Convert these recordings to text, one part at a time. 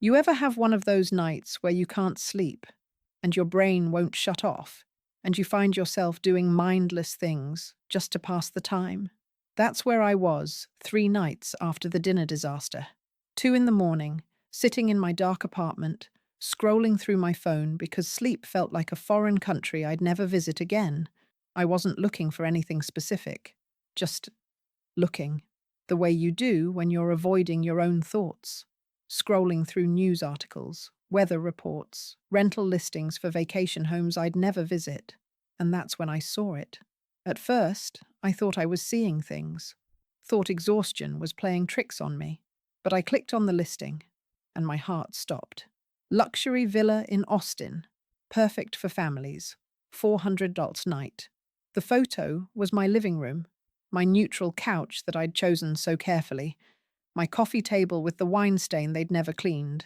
You ever have one of those nights where you can't sleep and your brain won't shut off and you find yourself doing mindless things just to pass the time? That's where I was 3 nights after the dinner disaster. 2 in the morning, sitting in my dark apartment, scrolling through my phone because sleep felt like a foreign country I'd never visit again. I wasn't looking for anything specific, just looking, the way you do when you're avoiding your own thoughts, scrolling through news articles, weather reports, rental listings for vacation homes I'd never visit. And that's when I saw it. At first, I thought I was seeing things, thought exhaustion was playing tricks on me. But I clicked on the listing, and my heart stopped. Luxury villa in Austin, perfect for families, $400 night. The photo was my living room, my neutral couch that I'd chosen so carefully, my coffee table with the wine stain they'd never cleaned,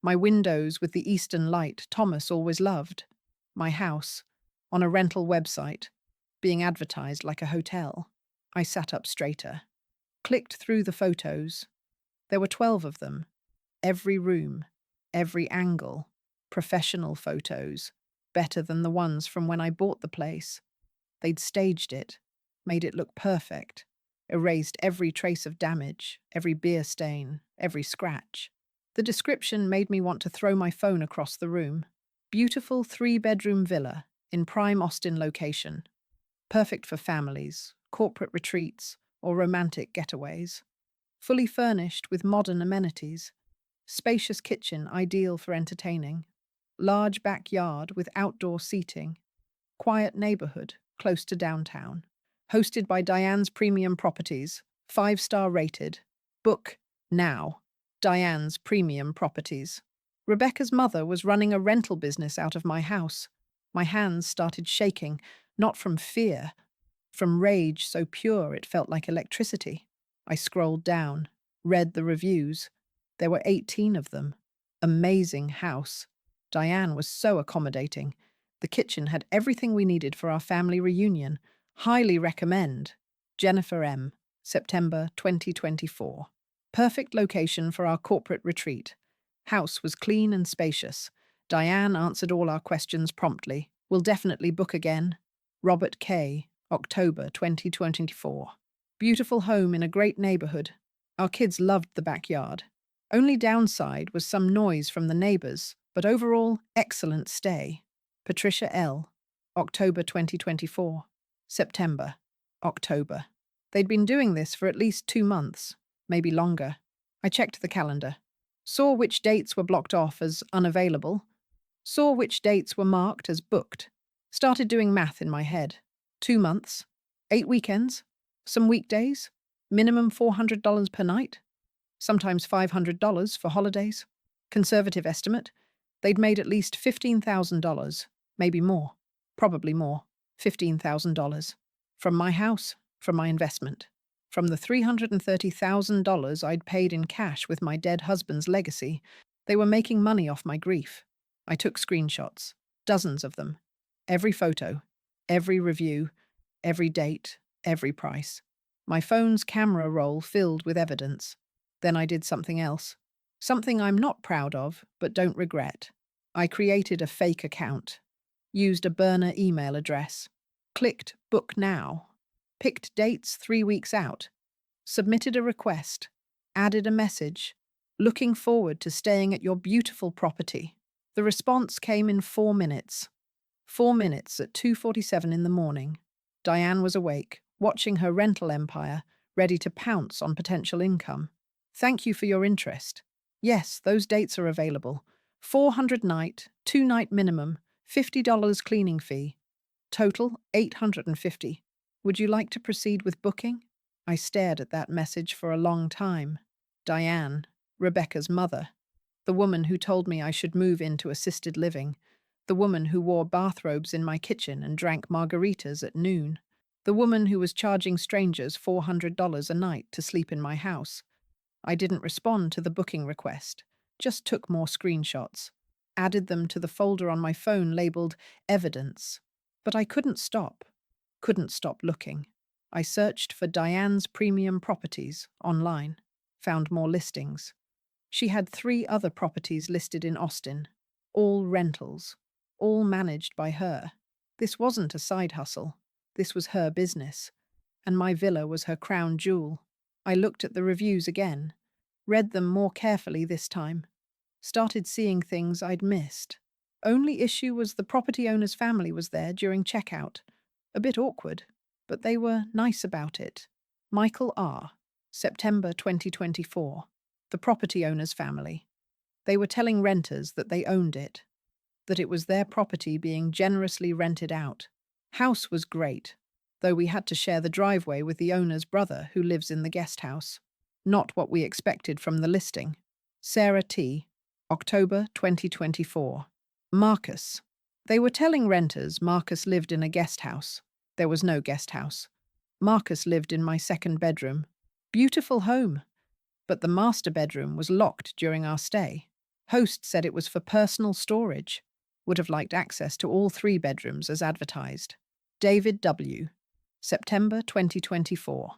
my windows with the eastern light Thomas always loved, my house, on a rental website, being advertised like a hotel. I sat up straighter, clicked through the photos. There were 12 of them, every room, every angle, professional photos, better than the ones from when I bought the place. They'd staged it, made it look perfect, erased every trace of damage, every beer stain, every scratch. The description made me want to throw my phone across the room. Beautiful 3-bedroom villa in prime Austin location, perfect for families, corporate retreats, or romantic getaways. Fully furnished with modern amenities, spacious kitchen ideal for entertaining, large backyard with outdoor seating, quiet neighborhood close to downtown. Hosted by Diane's Premium Properties, 5-star rated. Book now. Diane's Premium Properties. Rebecca's mother was running a rental business out of my house. My hands started shaking, not from fear, from rage so pure it felt like electricity. I scrolled down, read the reviews. There were 18 of them. Amazing house. Diane was so accommodating. The kitchen had everything we needed for our family reunion. Highly recommend. Jennifer M. September 2024. Perfect location for our corporate retreat. House was clean and spacious. Diane answered all our questions promptly. We'll definitely book again. Robert K. October 2024. Beautiful home in a great neighborhood. Our kids loved the backyard. Only downside was some noise from the neighbors, but overall, excellent stay. Patricia L. October 2024. September. October. They'd been doing this for at least 2 months, maybe longer. I checked the calendar. Saw which dates were blocked off as unavailable. Saw which dates were marked as booked. Started doing math in my head. 2 months. 8 weekends. Some weekdays. Minimum $400 per night. Sometimes $500 for holidays. Conservative estimate. They'd made at least $15,000, maybe more. Probably more. $15,000. From my house, from my investment. From the $330,000 I'd paid in cash with my dead husband's legacy, they were making money off my grief. I took screenshots, dozens of them. Every photo, every review, every date, every price. My phone's camera roll filled with evidence. Then I did something else. Something I'm not proud of, but don't regret. I created a fake account. Used a burner email address. Clicked Book Now. Picked dates 3 weeks out. Submitted a request. Added a message. Looking forward to staying at your beautiful property. The response came in 4 minutes. 4 minutes at 2:47 in the morning. Diane was awake, watching her rental empire, ready to pounce on potential income. Thank you for your interest. Yes, those dates are available. 400 night, 2-night minimum, $50 cleaning fee. Total, $850. Would you like to proceed with booking? I stared at that message for a long time. Diane, Rebecca's mother. The woman who told me I should move into assisted living. The woman who wore bathrobes in my kitchen and drank margaritas at noon. The woman who was charging strangers $400 a night to sleep in my house. I didn't respond to the booking request, just took more screenshots, added them to the folder on my phone labeled Evidence. But I couldn't stop looking. I searched for Diane's Premium Properties online, found more listings. She had 3 other properties listed in Austin, all rentals, all managed by her. This wasn't a side hustle. This was her business, and my villa was her crown jewel. I looked at the reviews again, read them more carefully this time, started seeing things I'd missed. Only issue was the property owner's family was there during checkout. A bit awkward, but they were nice about it. Michael R., September 2024. The property owner's family. They were telling renters that they owned it, that it was their property being generously rented out. House was great, though we had to share the driveway with the owner's brother who lives in the guest house. Not what we expected from the listing. Sarah T., October 2024. Marcus. They were telling renters Marcus lived in a guest house. There was no guest house. Marcus lived in my 2nd bedroom. Beautiful home. But the master bedroom was locked during our stay. Host said it was for personal storage. Would have liked access to all 3 bedrooms as advertised. David W., September 2024.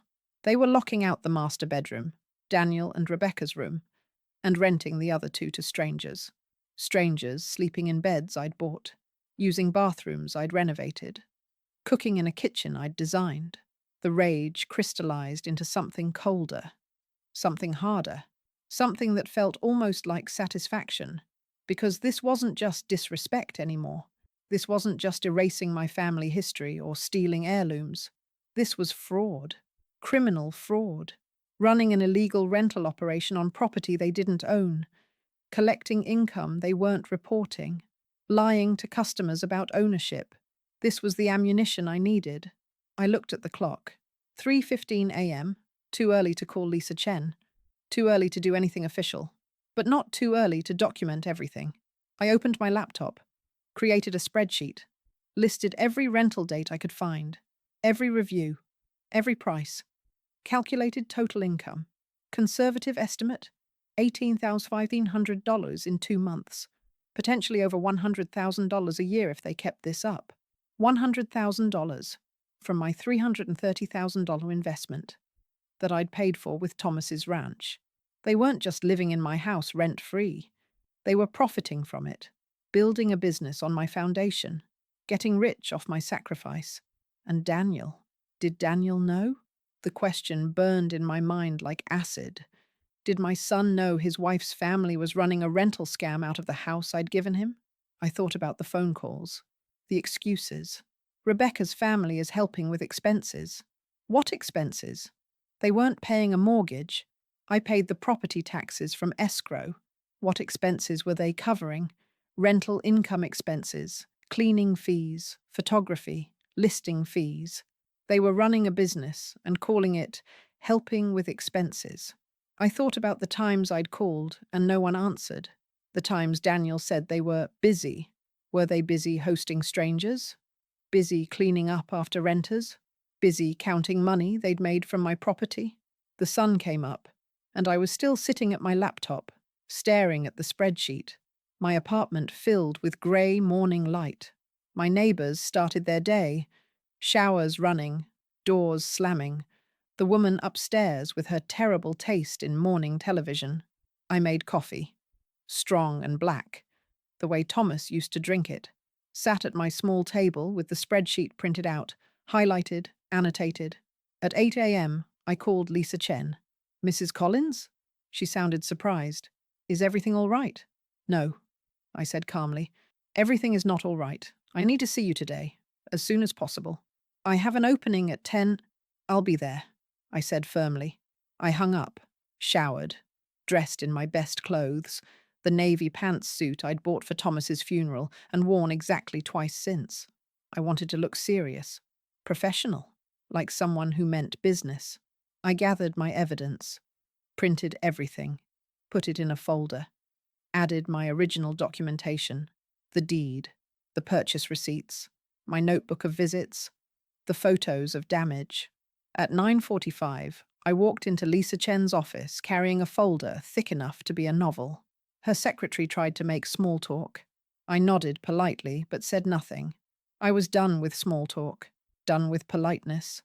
They were locking out the master bedroom, Daniel and Rebecca's room, and renting the other 2 to strangers. Strangers sleeping in beds I'd bought, using bathrooms I'd renovated, cooking in a kitchen I'd designed. The rage crystallized into something colder, something harder, something that felt almost like satisfaction, because this wasn't just disrespect anymore. This wasn't just erasing my family history or stealing heirlooms. This was fraud, criminal fraud, running an illegal rental operation on property they didn't own, collecting income they weren't reporting, lying to customers about ownership. This was the ammunition I needed. I looked at the clock. 3:15 a.m., too early to call Lisa Chen, too early to do anything official, but not too early to document everything. I opened my laptop, created a spreadsheet, listed every rental date I could find, every review, every price, calculated total income, conservative estimate, $18,500 in 2 months, potentially over $100,000 a year if they kept this up. $100,000 from my $330,000 investment that I'd paid for with Thomas's ranch. They weren't just living in my house rent-free. They were profiting from it, building a business on my foundation, getting rich off my sacrifice. And Daniel? Did Daniel know? The question burned in my mind like acid. Did my son know his wife's family was running a rental scam out of the house I'd given him? I thought about the phone calls, the excuses. Rebecca's family is helping with expenses. What expenses? They weren't paying a mortgage. I paid the property taxes from escrow. What expenses were they covering? Rental income expenses, cleaning fees, photography, listing fees. They were running a business and calling it helping with expenses. I thought about the times I'd called and no one answered. The times Daniel said they were busy. Were they busy hosting strangers? Busy cleaning up after renters? Busy counting money they'd made from my property? The sun came up, and I was still sitting at my laptop, staring at the spreadsheet. My apartment filled with grey morning light. My neighbours started their day, showers running, doors slamming, the woman upstairs with her terrible taste in morning television. I made coffee, strong and black, the way Thomas used to drink it, sat at my small table with the spreadsheet printed out, highlighted, annotated. At 8 a.m., I called Lisa Chen. "Mrs. Collins?" She sounded surprised. "Is everything all right?" "No," I said calmly. "Everything is not all right. I need to see you today, as soon as possible. I have an opening at 10. I'll be there," I said firmly. I hung up, showered, dressed in my best clothes, the navy pantsuit I'd bought for Thomas's funeral and worn exactly twice since. I wanted to look serious, professional, like someone who meant business. I gathered my evidence, printed everything, put it in a folder, added my original documentation, the deed, the purchase receipts, my notebook of visits, the photos of damage. At 9:45, I walked into Lisa Chen's office carrying a folder thick enough to be a novel. Her secretary tried to make small talk. I nodded politely but said nothing. I was done with small talk, done with politeness,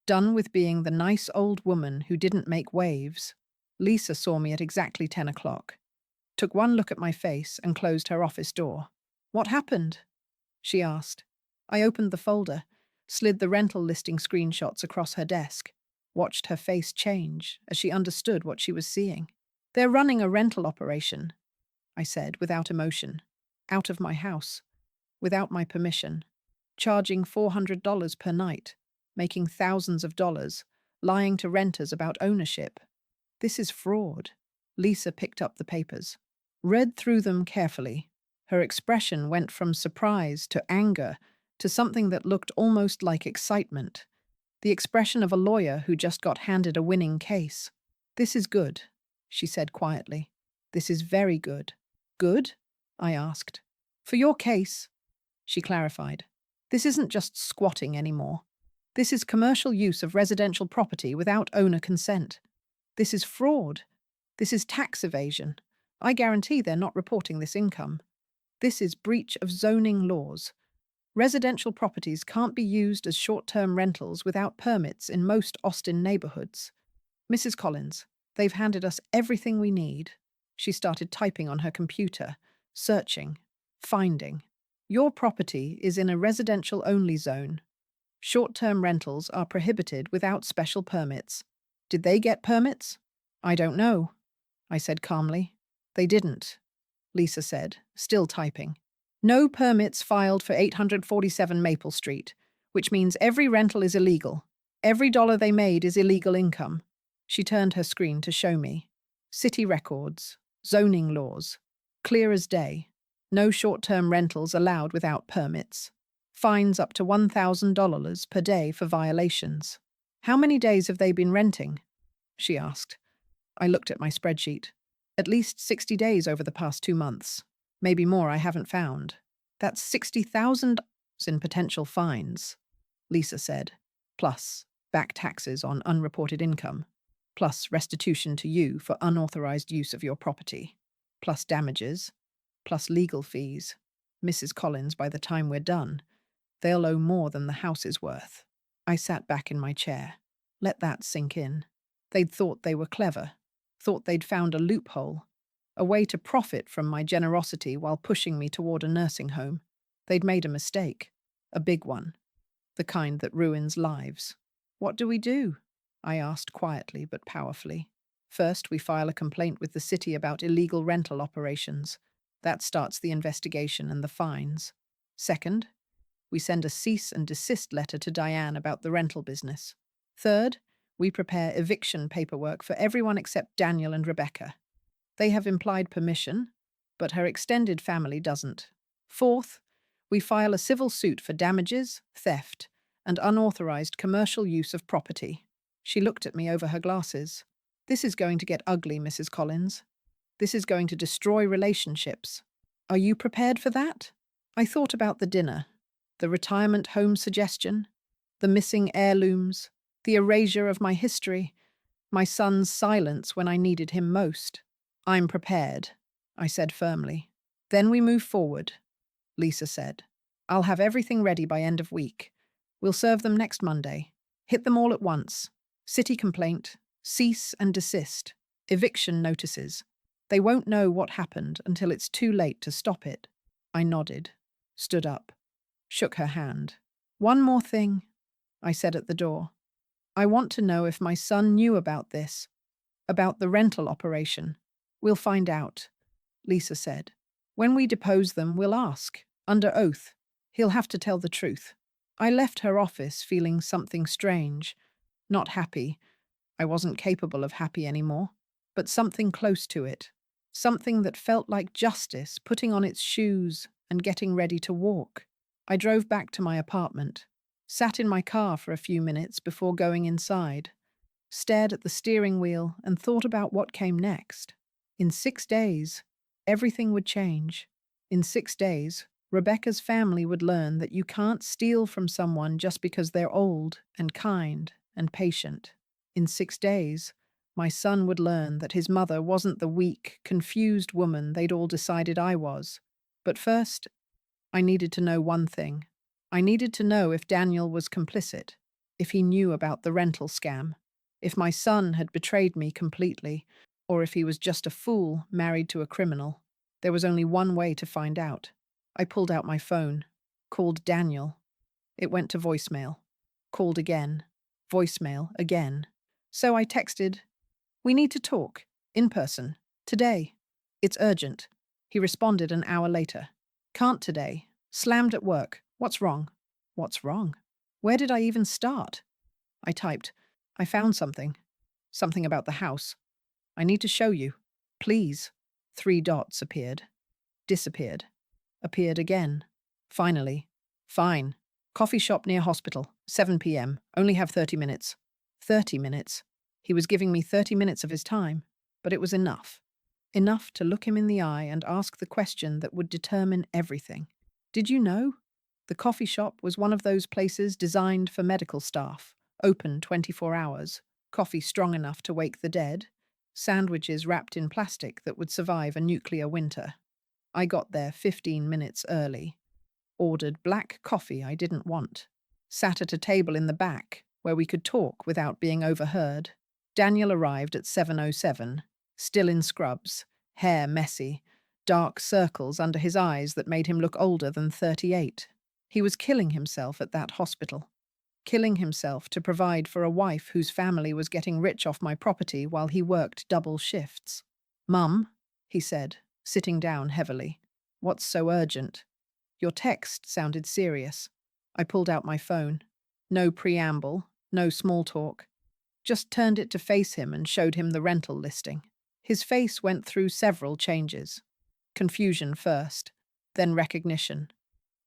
done with being the nice old woman who didn't make waves. Lisa saw me at exactly 10 o'clock, took one look at my face and closed her office door. "What happened?" she asked. I opened the folder, slid the rental listing screenshots across her desk, watched her face change as she understood what she was seeing. "They're running a rental operation," I said without emotion. "Out of my house, without my permission, charging $400 per night, making thousands of dollars, lying to renters about ownership. This is fraud." Lisa picked up the papers, read through them carefully. Her expression went from surprise to anger to something that looked almost like excitement, the expression of a lawyer who just got handed a winning case. "This is good," she said quietly. "This is very good." "Good?" I asked. "For your case," she clarified. "This isn't just squatting anymore. This is commercial use of residential property without owner consent. This is fraud. This is tax evasion. I guarantee they're not reporting this income. This is breach of zoning laws. Residential properties can't be used as short-term rentals without permits in most Austin neighborhoods. Mrs. Collins, they've handed us everything we need." She started typing on her computer, searching, finding. "Your property is in a residential-only zone. Short-term rentals are prohibited without special permits. Did they get permits?" "I don't know," I said calmly. "They didn't," Lisa said, still typing. "No permits filed for 847 Maple Street, which means every rental is illegal. Every dollar they made is illegal income." She turned her screen to show me. City records, zoning laws, clear as day. No short-term rentals allowed without permits. Fines up to $1,000 per day for violations. "How many days have they been renting?" she asked. I looked at my spreadsheet. "At least 60 days over the past 2 months. Maybe more I haven't found." "That's $60,000 in potential fines," Lisa said, plus back taxes on unreported income, plus restitution to you for unauthorized use of your property, plus damages, plus legal fees. Mrs. Collins, by the time we're done, they'll owe more than the house is worth." I sat back in my chair. Let that sink in. They'd thought they were clever, thought they'd found a loophole, a way to profit from my generosity while pushing me toward a nursing home. They'd made a mistake, a big one, the kind that ruins lives. "What do we do?" I asked quietly but powerfully. "First, we file a complaint with the city about illegal rental operations. That starts the investigation and the fines. Second, we send a cease and desist letter to Diane about the rental business. Third, we prepare eviction paperwork for everyone except Daniel and Rebecca. They have implied permission, but her extended family doesn't. Fourth, we file a civil suit for damages, theft, and unauthorized commercial use of property." She looked at me over her glasses. "This is going to get ugly, Mrs. Collins. This is going to destroy relationships. Are you prepared for that?" I thought about the dinner, the retirement home suggestion, the missing heirlooms, the erasure of my history, my son's silence when I needed him most. "I'm prepared," I said firmly. "Then we move forward," Lisa said. "I'll have everything ready by end of week. We'll serve them next Monday. Hit them all at once. City complaint, cease and desist, eviction notices. They won't know what happened until it's too late to stop it." I nodded, stood up, shook her hand. "One more thing," I said at the door. "I want to know if my son knew about this, about the rental operation." "We'll find out," Lisa said. "When we depose them, we'll ask, under oath. He'll have to tell the truth." I left her office feeling something strange, not happy. I wasn't capable of happy anymore, but something close to it. Something that felt like justice putting on its shoes and getting ready to walk. I drove back to my apartment, sat in my car for a few minutes before going inside, stared at the steering wheel and thought about what came next. In 6 days, everything would change. In 6 days, Rebecca's family would learn that you can't steal from someone just because they're old and kind and patient. In 6 days, my son would learn that his mother wasn't the weak, confused woman they'd all decided I was. But first, I needed to know one thing. I needed to know if Daniel was complicit, if he knew about the rental scam. If my son had betrayed me completely, or if he was just a fool married to a criminal. There was only one way to find out. I pulled out my phone, called Daniel. It went to voicemail. Called again. Voicemail again. So I texted, "We need to talk. In person. Today. It's urgent." He responded an hour later. "Can't today. Slammed at work. What's wrong?" What's wrong? Where did I even start? I typed, "I found something. Something about the house. I need to show you. Please." 3 dots appeared. Disappeared. Appeared again. Finally. Fine. Coffee shop near hospital. 7 p.m. Only have 30 minutes. 30 minutes. He was giving me 30 minutes of his time, but it was enough. Enough to look him in the eye and ask the question that would determine everything. "Did you know?" The coffee shop was one of those places designed for medical staff, open 24 hours, coffee strong enough to wake the dead, sandwiches wrapped in plastic that would survive a nuclear winter. I got there 15 minutes early, ordered black coffee I didn't want, sat at a table in the back where we could talk without being overheard. Daniel arrived at 7:07, still in scrubs, hair messy, dark circles under his eyes that made him look older than 38. He was killing himself at that hospital. Killing himself to provide for a wife whose family was getting rich off my property while he worked double shifts. "Mum," he said, sitting down heavily. "What's so urgent?" "Your text sounded serious." I pulled out my phone. No preamble, no small talk. Just turned it to face him and showed him the rental listing. His face went through several changes. Confusion first, then recognition,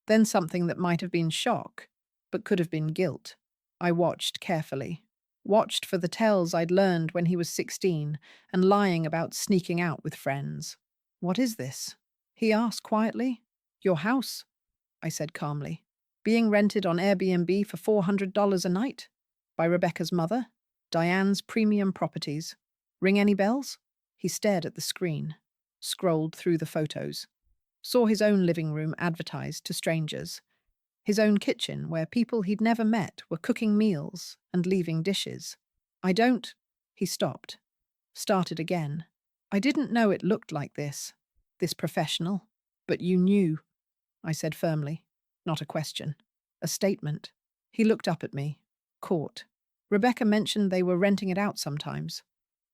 then something that might have been shock, but could have been guilt. I watched carefully. Watched for the tells I'd learned when he was 16 and lying about sneaking out with friends. "What is this?" he asked quietly. "Your house," I said calmly. "Being rented on Airbnb for $400 a night? By Rebecca's mother? Diane's Premium Properties. Ring any bells?" He stared at the screen, scrolled through the photos, saw his own living room advertised to strangers, his own kitchen where people he'd never met were cooking meals and leaving dishes. "I don't—" He stopped, started again. "I didn't know it looked like this professional. But you knew," I said firmly. Not a question. A statement. He looked up at me, caught. "Rebecca mentioned they were renting it out sometimes.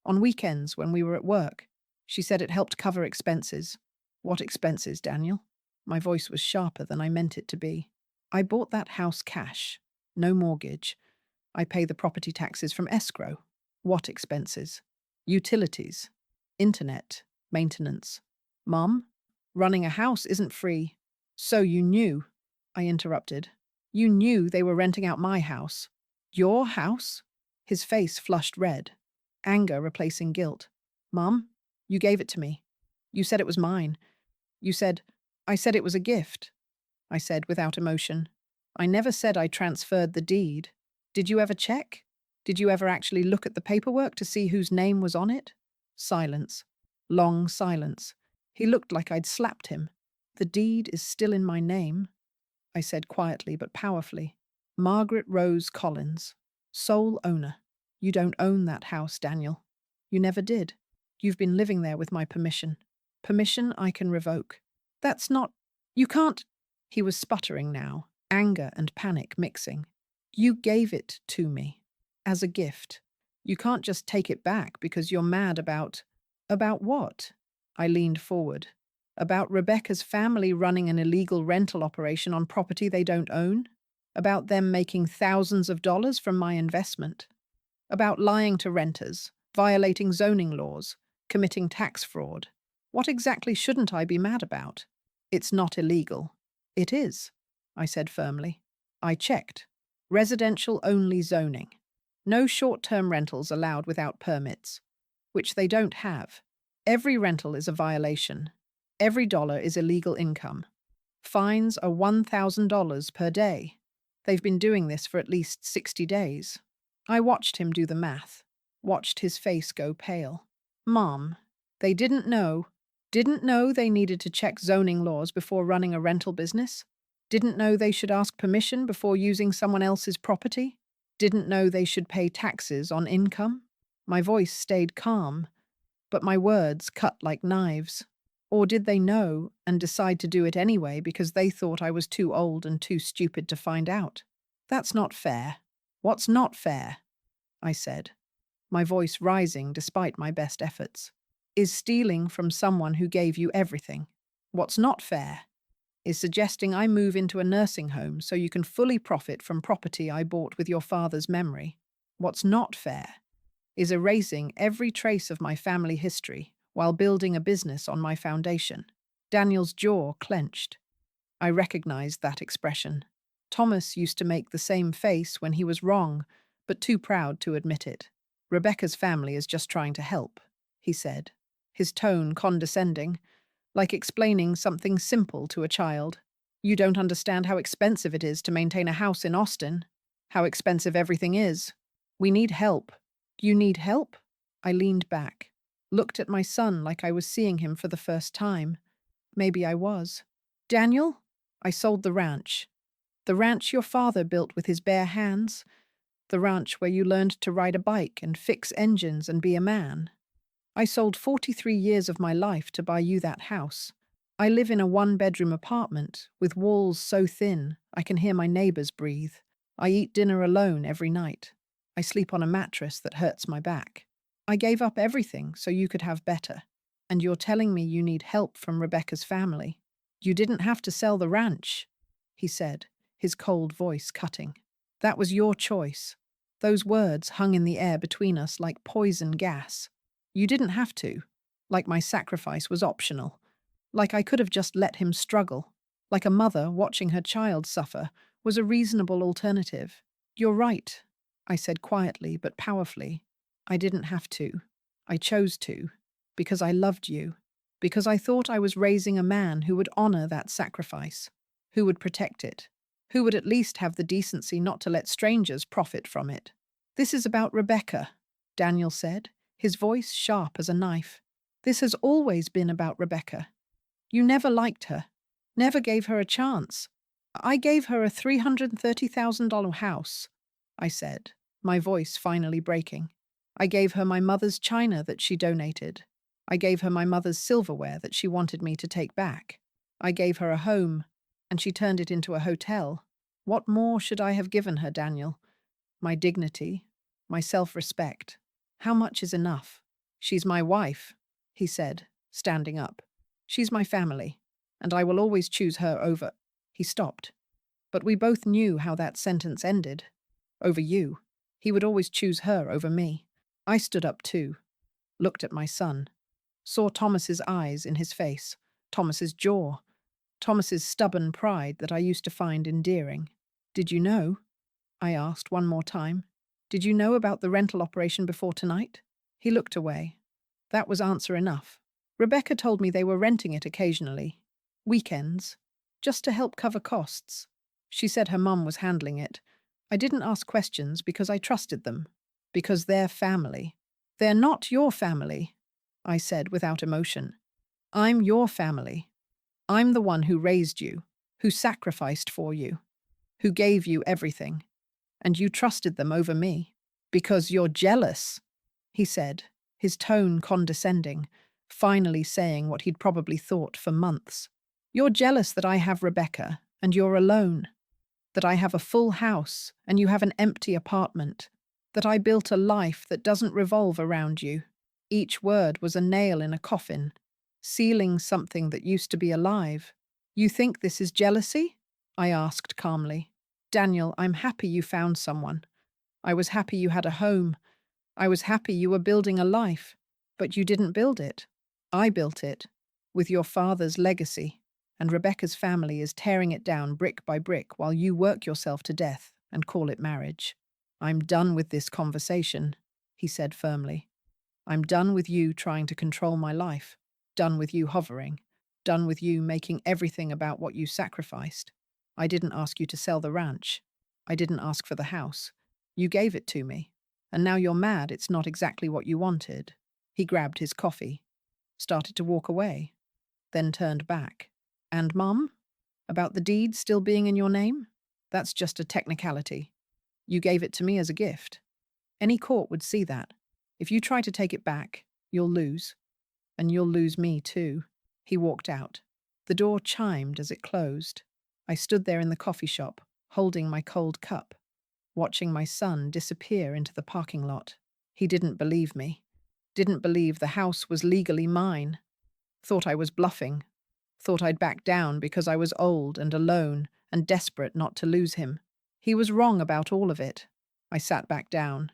On weekends when we were at work. She said it helped cover expenses." "What expenses, Daniel?" My voice was sharper than I meant it to be. "I bought that house cash. No mortgage. I pay the property taxes from escrow." "What expenses?" "Utilities. Internet. Maintenance." "Mom, running a house isn't free." "So you knew," I interrupted. "You knew they were renting out my house." "Your house?" His face flushed red, anger replacing guilt. "Mom, you gave it to me. You said it was mine. You said—" "I said it was a gift," I said without emotion. "I never said I transferred the deed. Did you ever check? Did you ever actually look at the paperwork to see whose name was on it?" Silence. Long silence. He looked like I'd slapped him. "The deed is still in my name," I said quietly but powerfully. "Margaret Rose Collins. Sole owner. You don't own that house, Daniel. You never did. You've been living there with my permission. Permission I can revoke." "That's not— You can't—" He was sputtering now, anger and panic mixing. "You gave it to me. As a gift. You can't just take it back because you're mad about—" "About what?" I leaned forward. "About Rebecca's family running an illegal rental operation on property they don't own? About them making thousands of dollars from my investment? About lying to renters, violating zoning laws, committing tax fraud? What exactly shouldn't I be mad about?" "It's not illegal." "It is," I said firmly. "I checked. Residential-only zoning. No short-term rentals allowed without permits, which they don't have. Every rental is a violation. Every dollar is illegal income. Fines are $1,000 per day. They've been doing this for at least 60 days. I watched him do the math, watched his face go pale. "Mom, they didn't know they needed to check zoning laws before running a rental business? Didn't know they should ask permission before using someone else's property? Didn't know they should pay taxes on income? My voice stayed calm, but my words cut like knives. Or did they know and decide to do it anyway because they thought I was too old and too stupid to find out? That's not fair. What's not fair? I said, my voice rising despite my best efforts, is stealing from someone who gave you everything. What's not fair is suggesting I move into a nursing home so you can fully profit from property I bought with your father's memory. What's not fair is erasing every trace of my family history while building a business on my foundation. Daniel's jaw clenched. I recognized that expression. Thomas used to make the same face when he was wrong, but too proud to admit it. Rebecca's family is just trying to help, he said, his tone condescending, like explaining something simple to a child. You don't understand how expensive it is to maintain a house in Austin, how expensive everything is. We need help. You need help? I leaned back, looked at my son like I was seeing him for the first time. Maybe I was. Daniel? I sold the ranch. The ranch your father built with his bare hands. The ranch where you learned to ride a bike and fix engines and be a man. I sold 43 years of my life to buy you that house. I live in a one-bedroom apartment with walls so thin I can hear my neighbors breathe. I eat dinner alone every night. I sleep on a mattress that hurts my back. I gave up everything so you could have better. And you're telling me you need help from Rebecca's family. You didn't have to sell the ranch, he said, his cold voice cutting. That was your choice. Those words hung in the air between us like poison gas. You didn't have to. Like my sacrifice was optional. Like I could have just let him struggle. Like a mother watching her child suffer was a reasonable alternative. You're right, I said quietly but powerfully. I didn't have to. I chose to. Because I loved you. Because I thought I was raising a man who would honor that sacrifice. Who would protect it. Who would at least have the decency not to let strangers profit from it. This is about Rebecca, Daniel said, his voice sharp as a knife. This has always been about Rebecca. You never liked her. Never gave her a chance. I gave her a $330,000 house, I said, my voice finally breaking. I gave her my mother's china that she donated. I gave her my mother's silverware that she wanted me to take back. I gave her a home, and she turned it into a hotel. What more should I have given her, Daniel? My dignity, my self-respect. How much is enough? She's my wife, he said, standing up. She's my family, and I will always choose her over. He stopped. But we both knew how that sentence ended. Over you. He would always choose her over me. I stood up too, looked at my son, saw Thomas's eyes in his face, Thomas's jaw, Thomas's stubborn pride that I used to find endearing. Did you know? I asked one more time. Did you know about the rental operation before tonight? He looked away. That was answer enough. Rebecca told me they were renting it occasionally. Weekends. Just to help cover costs. She said her mum was handling it. I didn't ask questions because I trusted them. Because they're family. They're not your family, I said without emotion. I'm your family. I'm the one who raised you, who sacrificed for you, who gave you everything. And you trusted them over me. Because you're jealous, he said, his tone condescending, finally saying what he'd probably thought for months. You're jealous that I have Rebecca, and you're alone. That I have a full house, and you have an empty apartment. That I built a life that doesn't revolve around you. Each word was a nail in a coffin, sealing something that used to be alive. You think this is jealousy? I asked calmly. Daniel, I'm happy you found someone. I was happy you had a home. I was happy you were building a life. But you didn't build it. I built it, with your father's legacy, and Rebecca's family is tearing it down brick by brick while you work yourself to death and call it marriage. I'm done with this conversation, he said firmly. I'm done with you trying to control my life. Done with you hovering. Done with you making everything about what you sacrificed. I didn't ask you to sell the ranch. I didn't ask for the house. You gave it to me. And now you're mad it's not exactly what you wanted. He grabbed his coffee, started to walk away, then turned back. And Mum? About the deed still being in your name? That's just a technicality. You gave it to me as a gift. Any court would see that. If you try to take it back, you'll lose. And you'll lose me too." He walked out. The door chimed as it closed. I stood there in the coffee shop, holding my cold cup, watching my son disappear into the parking lot. He didn't believe me. Didn't believe the house was legally mine. Thought I was bluffing. Thought I'd back down because I was old and alone and desperate not to lose him. He was wrong about all of it. I sat back down,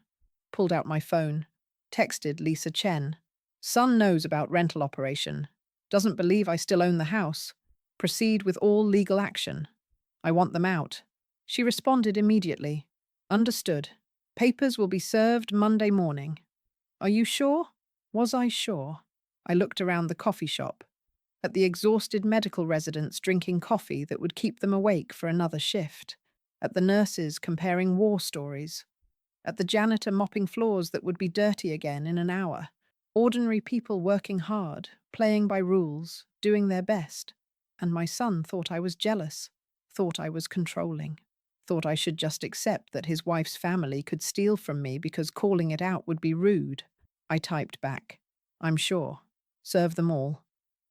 pulled out my phone, texted Lisa Chen. "Son knows about rental operation. Doesn't believe I still own the house. Proceed with all legal action. I want them out." She responded immediately. "Understood. Papers will be served Monday morning." "Are you sure?" Was I sure? I looked around the coffee shop, at the exhausted medical residents drinking coffee that would keep them awake for another shift, at the nurses comparing war stories, at the janitor mopping floors that would be dirty again in an hour. Ordinary people working hard, playing by rules, doing their best. And my son thought I was jealous, thought I was controlling, thought I should just accept that his wife's family could steal from me because calling it out would be rude. I typed back, "I'm sure. Serve them all.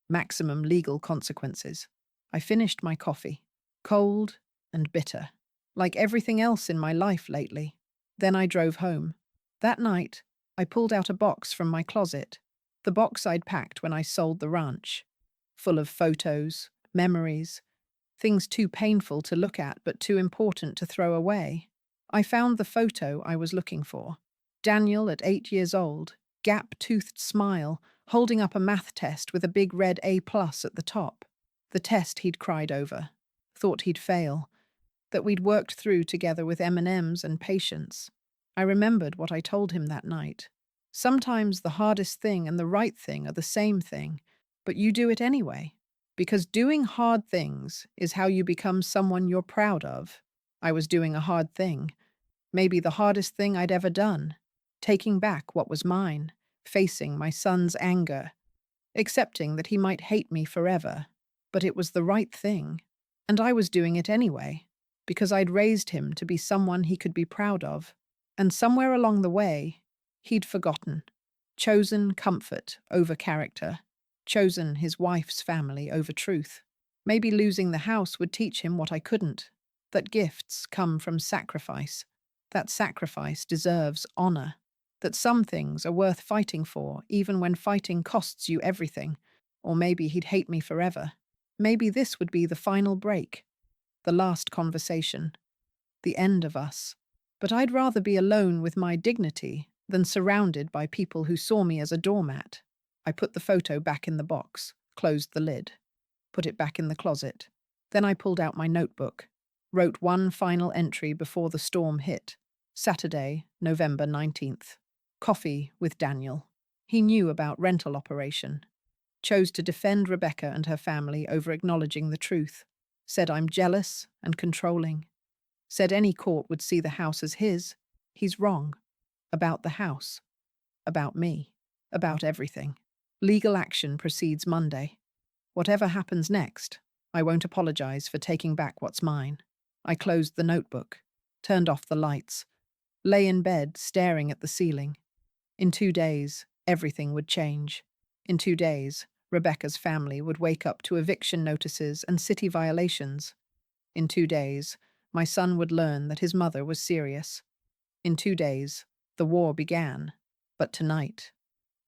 Maximum legal consequences." I finished my coffee, cold and bitter, like everything else in my life lately. Then I drove home. That night, I pulled out a box from my closet, the box I'd packed when I sold the ranch, full of photos, memories, things too painful to look at but too important to throw away. I found the photo I was looking for. Daniel at 8 years old, gap-toothed smile, holding up a math test with a big red A+ at the top. The test he'd cried over, thought he'd fail, that we'd worked through together with M&Ms and patience. I remembered what I told him that night. Sometimes the hardest thing and the right thing are the same thing, but you do it anyway. Because doing hard things is how you become someone you're proud of. I was doing a hard thing, maybe the hardest thing I'd ever done, taking back what was mine, facing my son's anger, accepting that he might hate me forever, but it was the right thing. And I was doing it anyway, because I'd raised him to be someone he could be proud of. And somewhere along the way, he'd forgotten, chosen comfort over character, chosen his wife's family over truth. Maybe losing the house would teach him what I couldn't, that gifts come from sacrifice, that sacrifice deserves honor, that some things are worth fighting for even when fighting costs you everything. Or maybe he'd hate me forever. Maybe this would be the final break, the last conversation, the end of us. But I'd rather be alone with my dignity than surrounded by people who saw me as a doormat. I put the photo back in the box, closed the lid, put it back in the closet. Then I pulled out my notebook, wrote one final entry before the storm hit. Saturday, November 19th. Coffee with Daniel. He knew about rental operation. Chose to defend Rebecca and her family over acknowledging the truth. Said I'm jealous and controlling. Said any court would see the house as his. He's wrong. About the house. About me. About everything. Legal action proceeds Monday. Whatever happens next, I won't apologize for taking back what's mine. I closed the notebook, turned off the lights, lay in bed staring at the ceiling. In 2 days, everything would change. In 2 days, Rebecca's family would wake up to eviction notices and city violations. In 2 days, my son would learn that his mother was serious. In 2 days, the war began. But tonight,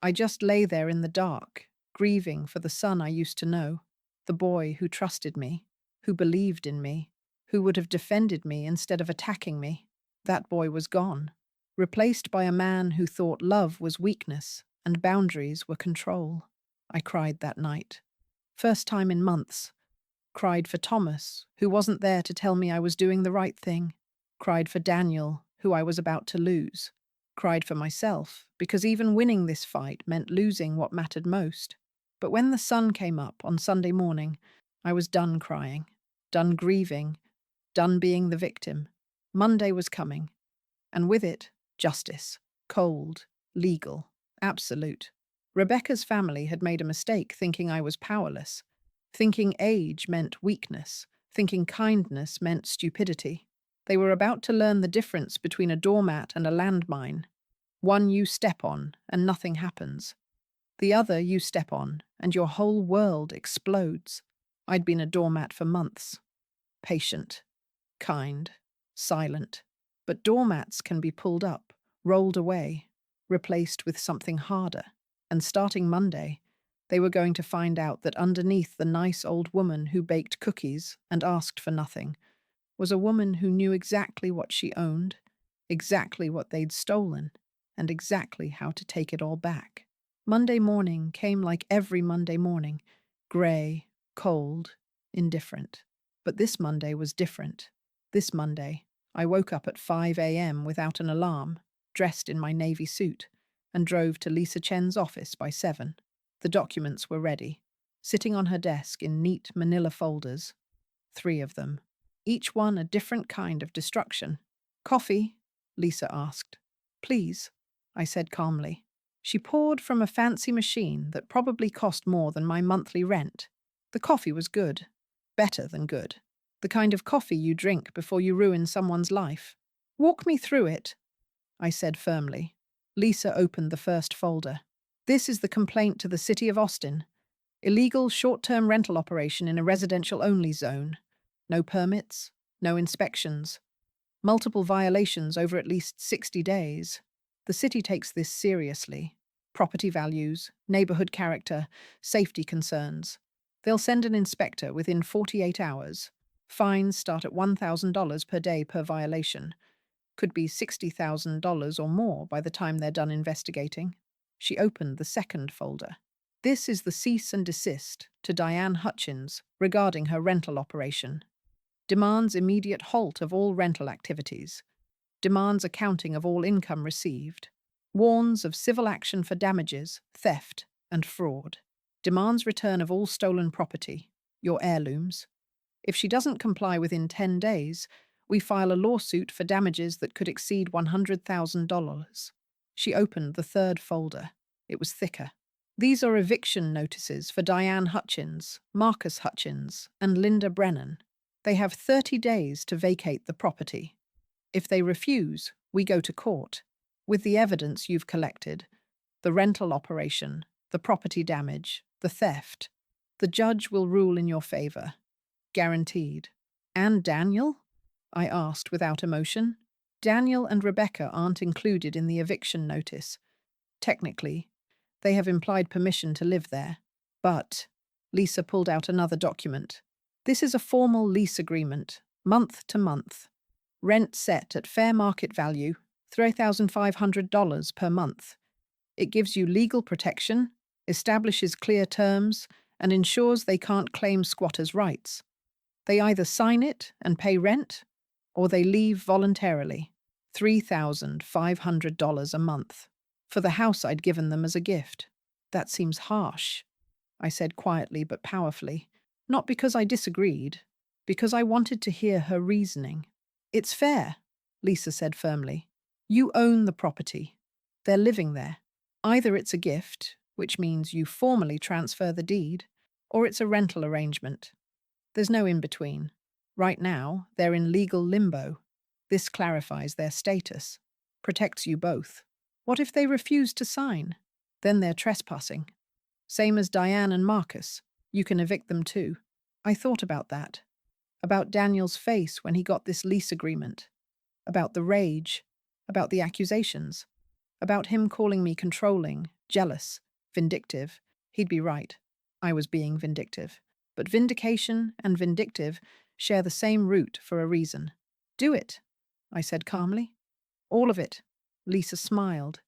I just lay there in the dark, grieving for the son I used to know, the boy who trusted me, who believed in me, who would have defended me instead of attacking me. That boy was gone, replaced by a man who thought love was weakness and boundaries were control. I cried that night. First time in months. Cried for Thomas, who wasn't there to tell me I was doing the right thing. Cried for Daniel, who I was about to lose. Cried for myself, because even winning this fight meant losing what mattered most. But when the sun came up on Sunday morning, I was done crying, done grieving, done being the victim. Monday was coming, and with it, justice. Cold, legal, absolute. Rebecca's family had made a mistake thinking I was powerless, thinking age meant weakness, thinking kindness meant stupidity. They were about to learn the difference between a doormat and a landmine. One you step on and nothing happens. The other you step on and your whole world explodes. I'd been a doormat for months. Patient, kind, silent. But doormats can be pulled up, rolled away, replaced with something harder. And starting Monday, they were going to find out that underneath the nice old woman who baked cookies and asked for nothing was a woman who knew exactly what she owned, exactly what they'd stolen, and exactly how to take it all back. Monday morning came like every Monday morning, grey, cold, indifferent. But this Monday was different. This Monday, I woke up at 5 a.m. without an alarm, dressed in my navy suit, and drove to Lisa Chen's office by 7. The documents were ready, sitting on her desk in neat manila folders. 3 of them, each one a different kind of destruction. "Coffee?" Lisa asked. "Please," I said calmly. She poured from a fancy machine that probably cost more than my monthly rent. The coffee was good. Better than good. The kind of coffee you drink before you ruin someone's life. "Walk me through it," I said firmly. Lisa opened the first folder. "This is the complaint to the City of Austin. Illegal short-term rental operation in a residential-only zone. No permits, no inspections. Multiple violations over at least 60 days. The city takes this seriously. Property values, neighborhood character, safety concerns. They'll send an inspector within 48 hours. Fines start at $1,000 per day per violation. Could be $60,000 or more by the time they're done investigating." She opened the second folder. "This is the cease and desist to Diane Hutchins regarding her rental operation. Demands immediate halt of all rental activities. Demands accounting of all income received. Warns of civil action for damages, theft, and fraud. Demands return of all stolen property, your heirlooms. If she doesn't comply within 10 days, we file a lawsuit for damages that could exceed $100,000. She opened the third folder. It was thicker. "These are eviction notices for Diane Hutchins, Marcus Hutchins, and Linda Brennan. They have 30 days to vacate the property. If they refuse, we go to court. With the evidence you've collected, the rental operation, the property damage, the theft, the judge will rule in your favor. Guaranteed." "And Daniel?" I asked without emotion. "Daniel and Rebecca aren't included in the eviction notice. Technically, they have implied permission to live there. But," Lisa pulled out another document. "This is a formal lease agreement, month to month. Rent set at fair market value, $3,500 per month. It gives you legal protection, establishes clear terms, and ensures they can't claim squatters' rights. They either sign it and pay rent, or they leave voluntarily. $3,500 a month. For the house I'd given them as a gift. That seems harsh," I said quietly but powerfully. Not because I disagreed, because I wanted to hear her reasoning. "It's fair," Lisa said firmly. "You own the property. They're living there. Either it's a gift, which means you formally transfer the deed, or it's a rental arrangement. There's no in-between. Right now, they're in legal limbo. This clarifies their status, protects you both. What if they refuse to sign? Then they're trespassing. Same as Diane and Marcus. You can evict them too." I thought about that. About Daniel's face when he got this lease agreement. About the rage. About the accusations. About him calling me controlling, jealous, vindictive. He'd be right. I was being vindictive. But vindication and vindictive share the same root for a reason. "Do it," I said calmly. "All of it." Lisa smiled.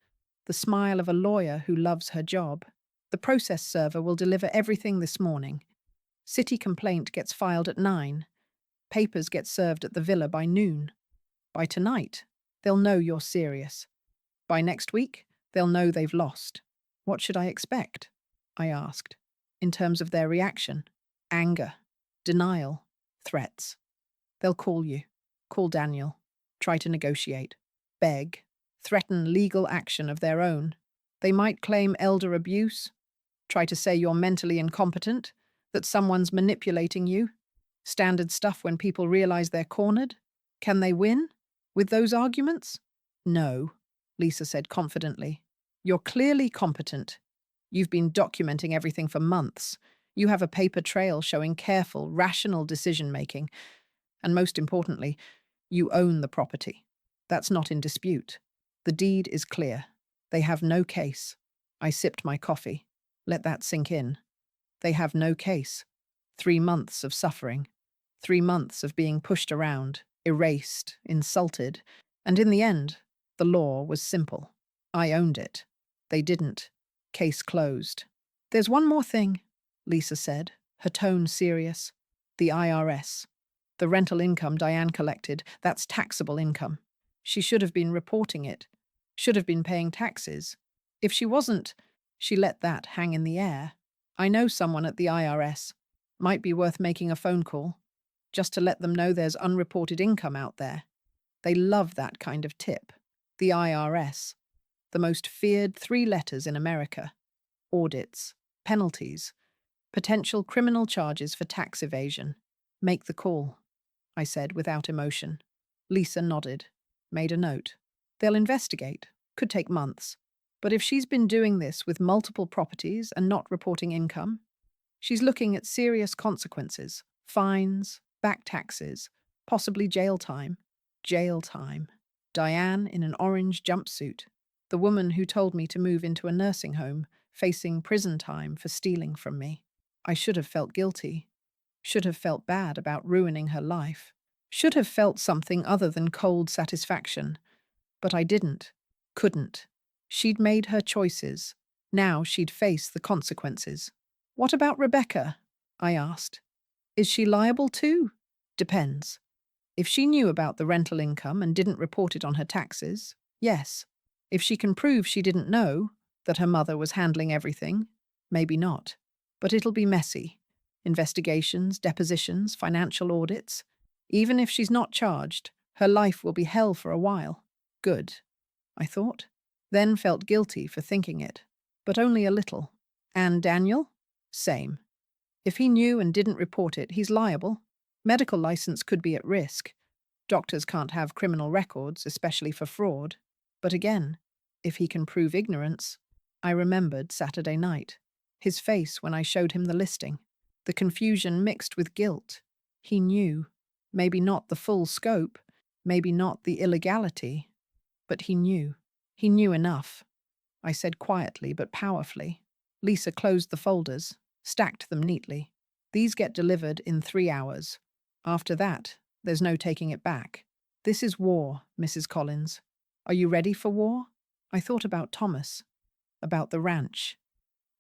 The smile of a lawyer who loves her job. "The process server will deliver everything this morning. City complaint gets filed at 9. Papers get served at the villa by noon. By tonight, they'll know you're serious. By next week, they'll know they've lost." "What should I expect?" I asked. "In terms of their reaction? Anger, denial, threats. They'll call you. Call Daniel. Try to negotiate. Beg. Threaten legal action of their own. They might claim elder abuse. Try to say you're mentally incompetent, that someone's manipulating you. Standard stuff when people realize they're cornered. Can they win? With those arguments? No, Lisa said confidently. You're clearly competent. You've been documenting everything for months. You have a paper trail showing careful, rational decision-making. And most importantly, you own the property. That's not in dispute. The deed is clear. They have no case. I sipped my coffee. Let that sink in. They have no case. 3 months of suffering. 3 months of being pushed around, erased, insulted. And in the end, the law was simple. I owned it. They didn't. Case closed. There's one more thing, Lisa said, her tone serious. The IRS. The rental income Diane collected, that's taxable income. She should have been reporting it. Should have been paying taxes. If she wasn't, she let that hang in the air. I know someone at the IRS. Might be worth making a phone call, just to let them know there's unreported income out there. They love that kind of tip. The IRS. The most feared 3 letters in America. Audits. Penalties. Potential criminal charges for tax evasion. Make the call, I said without emotion. Lisa nodded. Made a note. They'll investigate. Could take months. But if she's been doing this with multiple properties and not reporting income, she's looking at serious consequences. Fines, back taxes, possibly jail time. Jail time. Diane in an orange jumpsuit. The woman who told me to move into a nursing home, facing prison time for stealing from me. I should have felt guilty. Should have felt bad about ruining her life. Should have felt something other than cold satisfaction. But I didn't. Couldn't. She'd made her choices. Now she'd face the consequences. What about Rebecca? I asked. Is she liable too? Depends. If she knew about the rental income and didn't report it on her taxes, yes. If she can prove she didn't know, that her mother was handling everything, maybe not. But it'll be messy. Investigations, depositions, financial audits. Even if she's not charged, her life will be hell for a while. Good, I thought. Then felt guilty for thinking it. But only a little. And Daniel? Same. If he knew and didn't report it, he's liable. Medical license could be at risk. Doctors can't have criminal records, especially for fraud. But again, if he can prove ignorance. I remembered Saturday night. His face when I showed him the listing. The confusion mixed with guilt. He knew. Maybe not the full scope, maybe not the illegality, but he knew. He knew enough. I said quietly but powerfully. Lisa closed the folders, stacked them neatly. These get delivered in 3 hours. After that, there's no taking it back. This is war, Mrs. Collins. Are you ready for war? I thought about Thomas, about the ranch,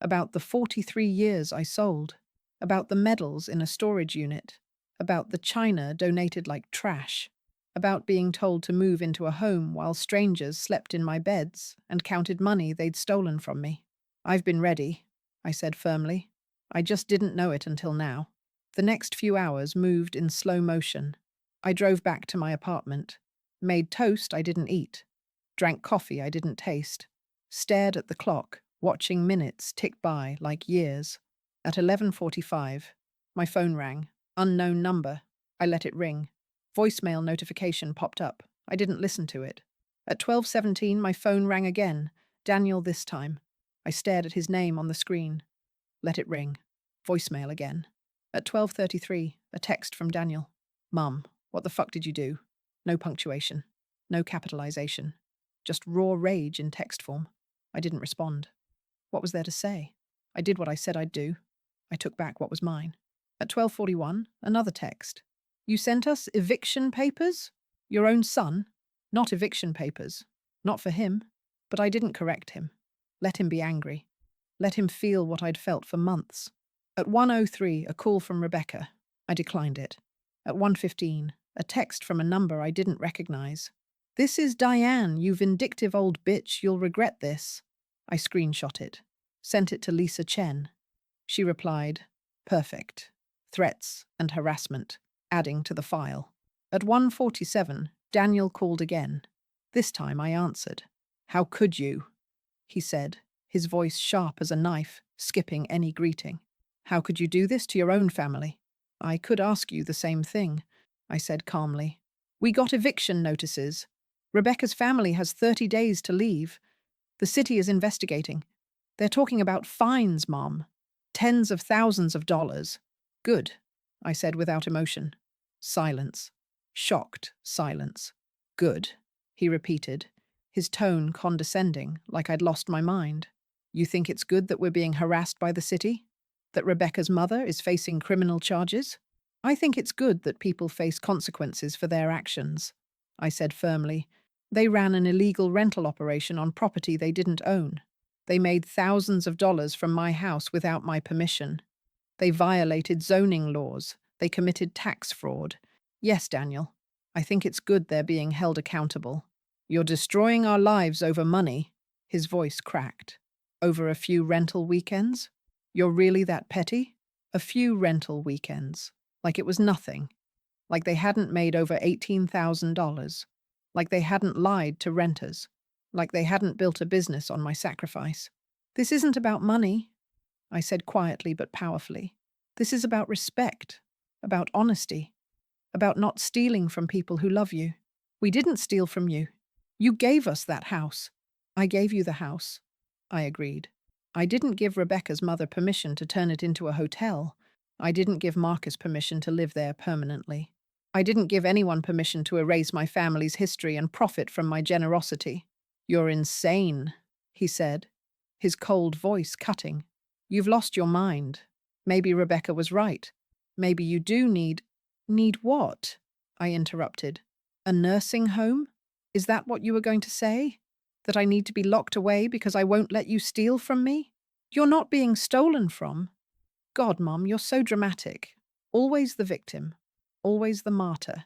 about the 43 years I sold, about the medals in a storage unit, about the china donated like trash, about being told to move into a home while strangers slept in my beds and counted money they'd stolen from me. I've been ready, I said firmly. I just didn't know it until now. The next few hours moved in slow motion. I drove back to my apartment, made toast I didn't eat, drank coffee I didn't taste, stared at the clock, watching minutes tick by like years. At 11:45, my phone rang. Unknown number. I let it ring. Voicemail notification popped up. I didn't listen to it. At 12:17, my phone rang again. Daniel this time. I stared at his name on the screen. Let it ring. Voicemail again. At 12:33, a text from Daniel. Mum, what the fuck did you do? No punctuation. No capitalization. Just raw rage in text form. I didn't respond. What was there to say? I did what I said I'd do. I took back what was mine. At 12:41, another text. You sent us eviction papers? Your own son? Not eviction papers. Not for him. But I didn't correct him. Let him be angry. Let him feel what I'd felt for months. At 1:03, a call from Rebecca. I declined it. At 1:15, a text from a number I didn't recognize. This is Diane, you vindictive old bitch, you'll regret this. I screenshot it. Sent it to Lisa Chen. She replied, perfect. Threats and harassment, adding to the file. At 1:47, Daniel called again. This time I answered. How could you? He said, his voice sharp as a knife, skipping any greeting. How could you do this to your own family? I could ask you the same thing, I said calmly. We got eviction notices. Rebecca's family has 30 days to leave. The city is investigating. They're talking about fines, Mom. Tens of thousands of dollars. Good, I said without emotion. Silence. Shocked silence. Good, he repeated, his tone condescending, like I'd lost my mind. You think it's good that we're being harassed by the city? That Rebecca's mother is facing criminal charges? I think it's good that people face consequences for their actions, I said firmly. They ran an illegal rental operation on property they didn't own. They made thousands of dollars from my house without my permission. They violated zoning laws. They committed tax fraud. Yes, Daniel, I think it's good they're being held accountable. You're destroying our lives over money, his voice cracked. Over a few rental weekends? You're really that petty? A few rental weekends. Like it was nothing. Like they hadn't made over $18,000. Like they hadn't lied to renters. Like they hadn't built a business on my sacrifice. This isn't about money, I said quietly but powerfully. This is about respect, about honesty, about not stealing from people who love you. We didn't steal from you. You gave us that house. I gave you the house, I agreed. I didn't give Rebecca's mother permission to turn it into a hotel. I didn't give Marcus permission to live there permanently. I didn't give anyone permission to erase my family's history and profit from my generosity. You're insane, he said, his cold voice cutting. You've lost your mind. Maybe Rebecca was right. Maybe you do need… Need what? I interrupted. A nursing home? Is that what you were going to say? That I need to be locked away because I won't let you steal from me? You're not being stolen from. God, Mom, you're so dramatic. Always the victim. Always the martyr.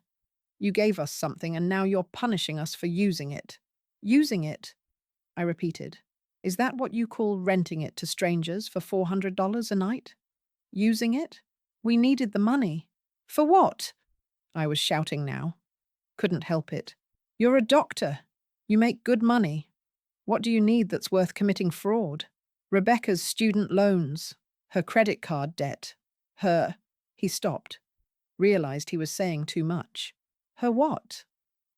You gave us something and now you're punishing us for using it. Using it? I repeated. Is that what you call renting it to strangers for $400 a night? Using it? We needed the money. For what? I was shouting now. Couldn't help it. You're a doctor. You make good money. What do you need that's worth committing fraud? Rebecca's student loans, her credit card debt, her… He stopped, realized he was saying too much. Her what?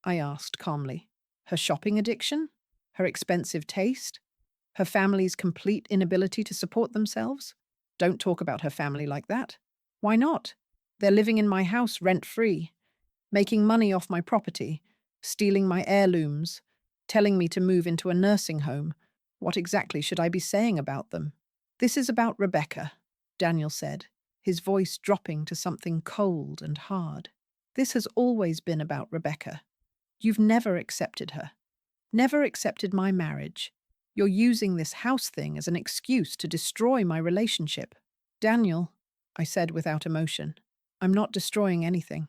I asked calmly. Her shopping addiction? Her expensive taste? Her family's complete inability to support themselves? Don't talk about her family like that. Why not? They're living in my house rent-free, making money off my property, stealing my heirlooms, telling me to move into a nursing home. What exactly should I be saying about them? This is about Rebecca, Daniel said, his voice dropping to something cold and hard. This has always been about Rebecca. You've never accepted her. Never accepted my marriage. You're using this house thing as an excuse to destroy my relationship. Daniel, I said without emotion, I'm not destroying anything.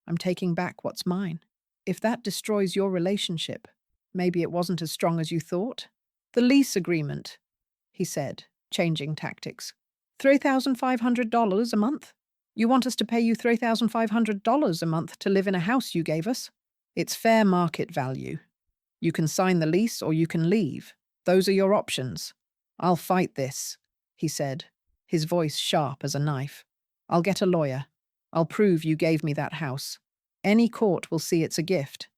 I'm taking back what's mine. If that destroys your relationship, maybe it wasn't as strong as you thought. The lease agreement, he said, changing tactics. $3,500 a month? You want us to pay you $3,500 a month to live in a house you gave us? It's fair market value. You can sign the lease or you can leave. Those are your options. I'll fight this, he said, his voice sharp as a knife. I'll get a lawyer. I'll prove you gave me that house. Any court will see it's a gift.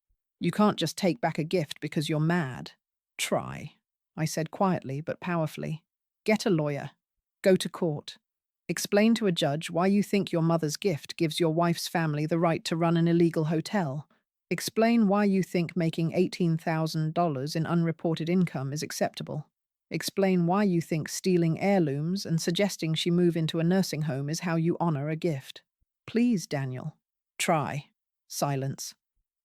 You can't just take back a gift because you're mad. Try, I said quietly but powerfully. Get a lawyer. Go to court. Explain to a judge why you think your mother's gift gives your wife's family the right to run an illegal hotel. Explain why you think making $18,000 in unreported income is acceptable. Explain why you think stealing heirlooms and suggesting she move into a nursing home is how you honor a gift. Please, Daniel. Try. Silence.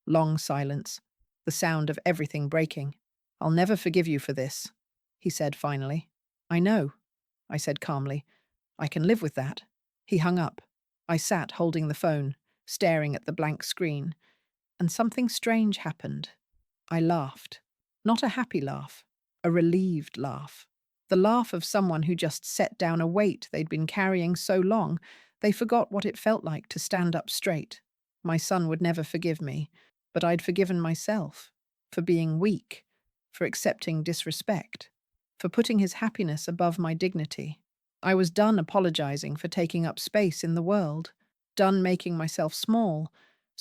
Long silence. The sound of everything breaking. I'll never forgive you for this, he said finally. I know, I said calmly. I can live with that. He hung up. I sat holding the phone, staring at the blank screen. And something strange happened. I laughed. Not a happy laugh, a relieved laugh. The laugh of someone who just set down a weight they'd been carrying so long, they forgot what it felt like to stand up straight. My son would never forgive me, but I'd forgiven myself for being weak, for accepting disrespect, for putting his happiness above my dignity. I was done apologizing for taking up space in the world, done making myself small,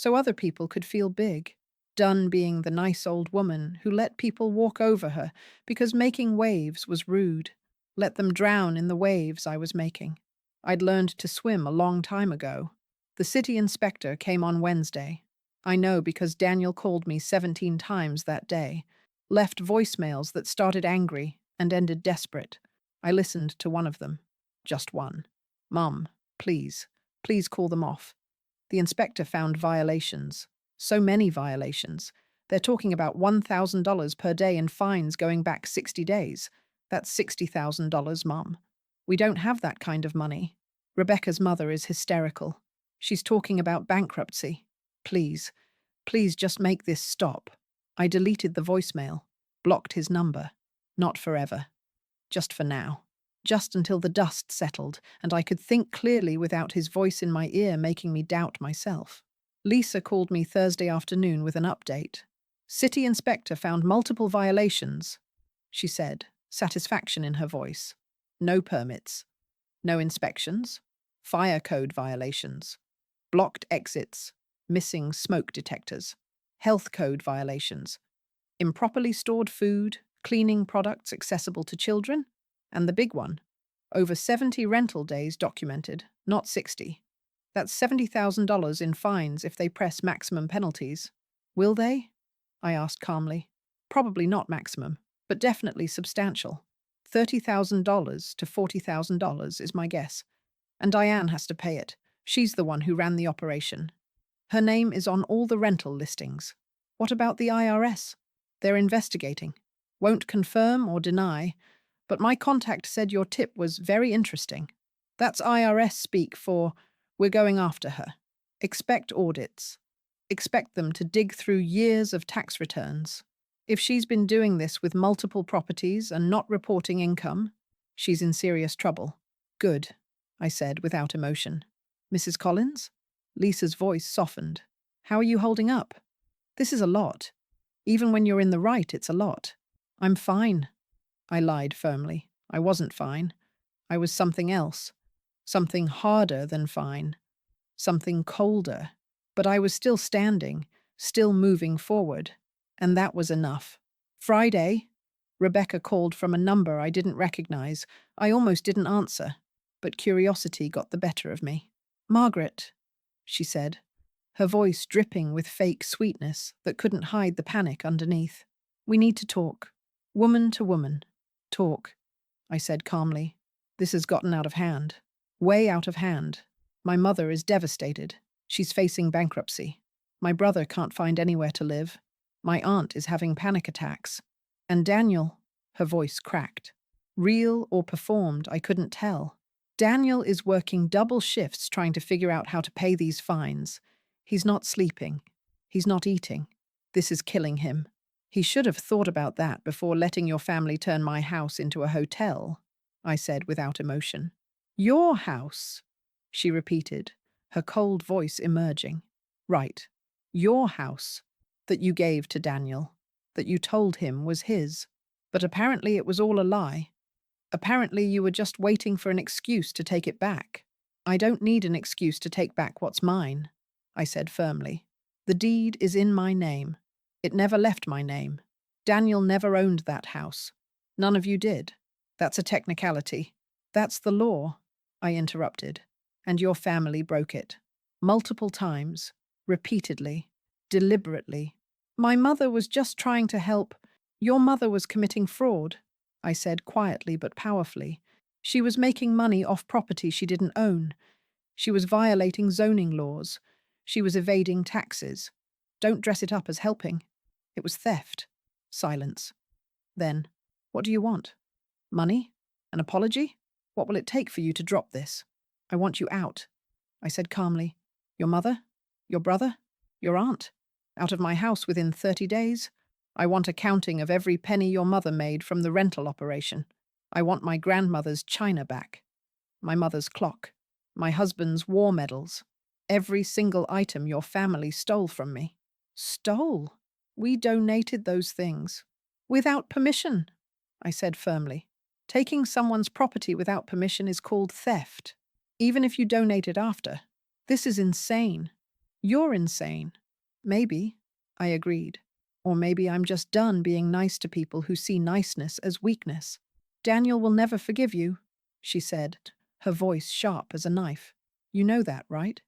so other people could feel big. Dunn being the nice old woman who let people walk over her because making waves was rude. Let them drown in the waves I was making. I'd learned to swim a long time ago. The city inspector came on Wednesday. I know because Daniel called me 17 times that day, left voicemails that started angry and ended desperate. I listened to one of them. Just one. Mum, please, please call them off. The inspector found violations. So many violations. They're talking about $1,000 per day in fines going back 60 days. That's $60,000, Mum. We don't have that kind of money. Rebecca's mother is hysterical. She's talking about bankruptcy. Please, please just make this stop. I deleted the voicemail, blocked his number. Not forever. Just for now. Just until the dust settled and I could think clearly without his voice in my ear making me doubt myself. Lisa called me Thursday afternoon with an update. City inspector found multiple violations, she said, satisfaction in her voice. No permits. No inspections. Fire code violations. Blocked exits. Missing smoke detectors. Health code violations. Improperly stored food, cleaning products accessible to children, and the big one, over 70 rental days documented, not 60. That's $70,000 in fines if they press maximum penalties. Will they? I asked calmly. Probably not maximum, but definitely substantial. $30,000 to $40,000 is my guess. And Diane has to pay it. She's the one who ran the operation. Her name is on all the rental listings. What about the IRS? They're investigating. Won't confirm or deny, but my contact said your tip was very interesting. That's IRS speak for, we're going after her. Expect audits. Expect them to dig through years of tax returns. If she's been doing this with multiple properties and not reporting income, she's in serious trouble. Good, I said without emotion. Mrs. Collins? Lisa's voice softened. How are you holding up? This is a lot. Even when you're in the right, it's a lot. I'm fine. I lied firmly. I wasn't fine. I was something else. Something harder than fine. Something colder. But I was still standing, still moving forward. And that was enough. Friday, Rebecca called from a number I didn't recognize. I almost didn't answer, but curiosity got the better of me. Margaret, she said, her voice dripping with fake sweetness that couldn't hide the panic underneath. We need to talk. Woman to woman. Talk, I said calmly. This has gotten out of hand. Way out of hand. My mother is devastated. She's facing bankruptcy. My brother can't find anywhere to live. My aunt is having panic attacks. And Daniel, her voice cracked. Real or performed, I couldn't tell. Daniel is working double shifts trying to figure out how to pay these fines. He's not sleeping. He's not eating. This is killing him. He should have thought about that before letting your family turn my house into a hotel, I said without emotion. Your house, she repeated, her cold voice emerging. Right. Your house, that you gave to Daniel, that you told him was his. But apparently it was all a lie. Apparently you were just waiting for an excuse to take it back. I don't need an excuse to take back what's mine, I said firmly. The deed is in my name. It never left my name. Daniel never owned that house. None of you did. That's a technicality. That's the law, I interrupted. And your family broke it. Multiple times. Repeatedly. Deliberately. My mother was just trying to help. Your mother was committing fraud, I said quietly but powerfully. She was making money off property she didn't own. She was violating zoning laws. She was evading taxes. Don't dress it up as helping. It was theft. Silence. Then, what do you want? Money? An apology? What will it take for you to drop this? I want you out, I said calmly. Your mother? Your brother? Your aunt? Out of my house within 30 days? I want accounting of every penny your mother made from the rental operation. I want my grandmother's china back. My mother's clock. My husband's war medals. Every single item your family stole from me. Stole? We donated those things. Without permission, I said firmly. Taking someone's property without permission is called theft, even if you donate it after. This is insane. You're insane. Maybe, I agreed. Or maybe I'm just done being nice to people who see niceness as weakness. Daniel will never forgive you, she said, her voice sharp as a knife. You know that, right?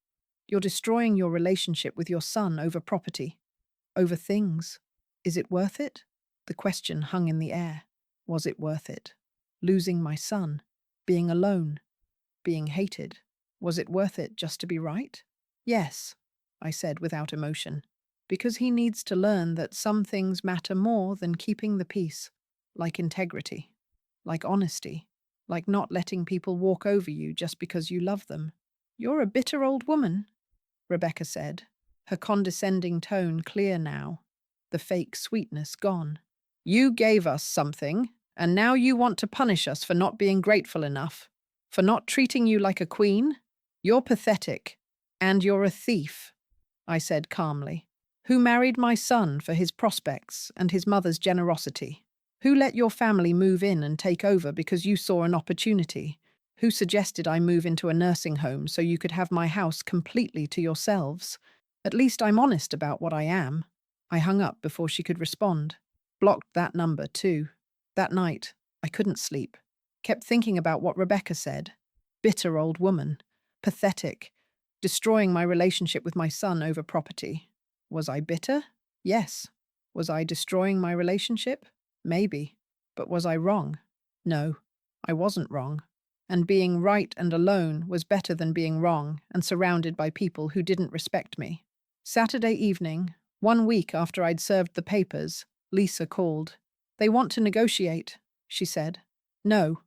You're destroying your relationship with your son over property, over things. Is it worth it? The question hung in the air. Was it worth it? Losing my son, being alone, being hated. Was it worth it just to be right? Yes, I said without emotion, because he needs to learn that some things matter more than keeping the peace, like integrity, like honesty, like not letting people walk over you just because you love them. You're a bitter old woman, Rebecca said, her condescending tone clear now, the fake sweetness gone. You gave us something, and now you want to punish us for not being grateful enough, for not treating you like a queen? You're pathetic, and you're a thief, I said calmly. Who married my son for his prospects and his mother's generosity? Who let your family move in and take over because you saw an opportunity? Who suggested I move into a nursing home so you could have my house completely to yourselves? At least I'm honest about what I am. I hung up before she could respond. Blocked that number, too. That night, I couldn't sleep. Kept thinking about what Rebecca said. Bitter old woman. Pathetic. Destroying my relationship with my son over property. Was I bitter? Yes. Was I destroying my relationship? Maybe. But was I wrong? No, I wasn't wrong. And being right and alone was better than being wrong and surrounded by people who didn't respect me. Saturday evening, 1 week after I'd served the papers, Lisa called. They want to negotiate, she said. No,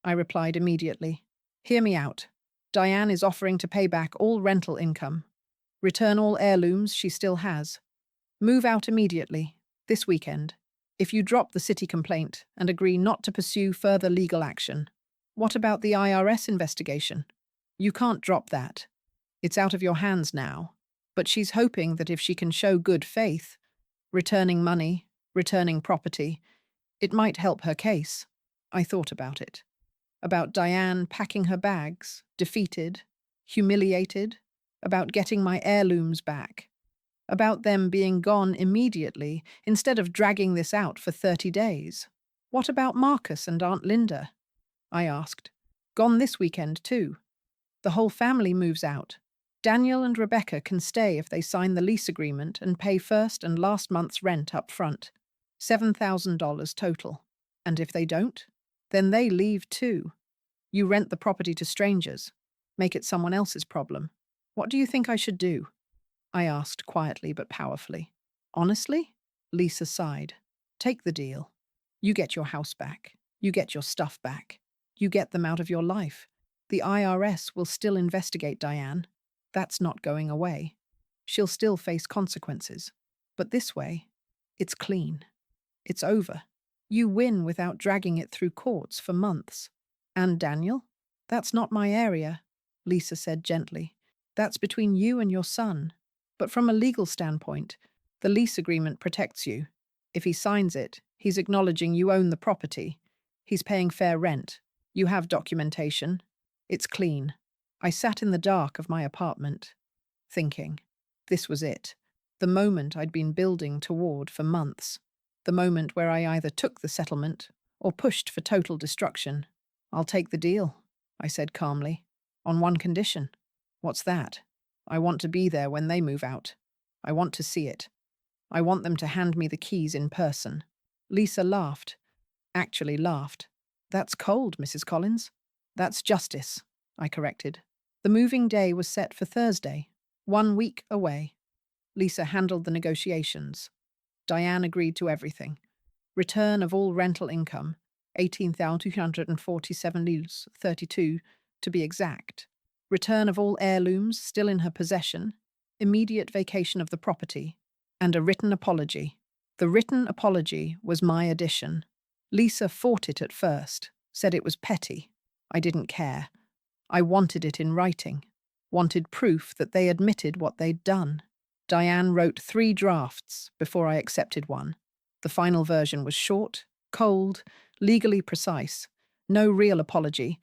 I replied immediately. Hear me out. Diane is offering to pay back all rental income. Return all heirlooms she still has. Move out immediately, this weekend, if you drop the city complaint and agree not to pursue further legal action. What about the IRS investigation? You can't drop that. It's out of your hands now. But she's hoping that if she can show good faith, returning money, returning property, it might help her case. I thought about it. About Diane packing her bags, defeated, humiliated, about getting my heirlooms back, about them being gone immediately instead of dragging this out for 30 days. What about Marcus and Aunt Linda? I asked. Gone this weekend, too. The whole family moves out. Daniel and Rebecca can stay if they sign the lease agreement and pay first and last month's rent up front. $7,000 total. And if they don't, then they leave too. You rent the property to strangers. Make it someone else's problem. What do you think I should do? I asked quietly but powerfully. Honestly? Lisa sighed. Take the deal. You get your house back. You get your stuff back. You get them out of your life. The IRS will still investigate Diane. That's not going away. She'll still face consequences. But this way, it's clean. It's over. You win without dragging it through courts for months. And Daniel? That's not my area, Lisa said gently. That's between you and your son. But from a legal standpoint, the lease agreement protects you. If he signs it, he's acknowledging you own the property. He's paying fair rent. You have documentation. It's clean. I sat in the dark of my apartment, thinking. This was it. The moment I'd been building toward for months. The moment where I either took the settlement or pushed for total destruction. I'll take the deal, I said calmly, on one condition. What's that? I want to be there when they move out. I want to see it. I want them to hand me the keys in person. Lisa laughed. Actually laughed. That's cold, Mrs. Collins. That's justice, I corrected. The moving day was set for Thursday, 1 week away. Lisa handled the negotiations. Diane agreed to everything. Return of all rental income, 18,247 livres, 32 to be exact. Return of all heirlooms still in her possession, immediate vacation of the property, and a written apology. The written apology was my addition. Lisa fought it at first, said it was petty. I didn't care. I wanted it in writing, wanted proof that they admitted what they'd done. Diane wrote 3 drafts before I accepted one. The final version was short, cold, legally precise, no real apology,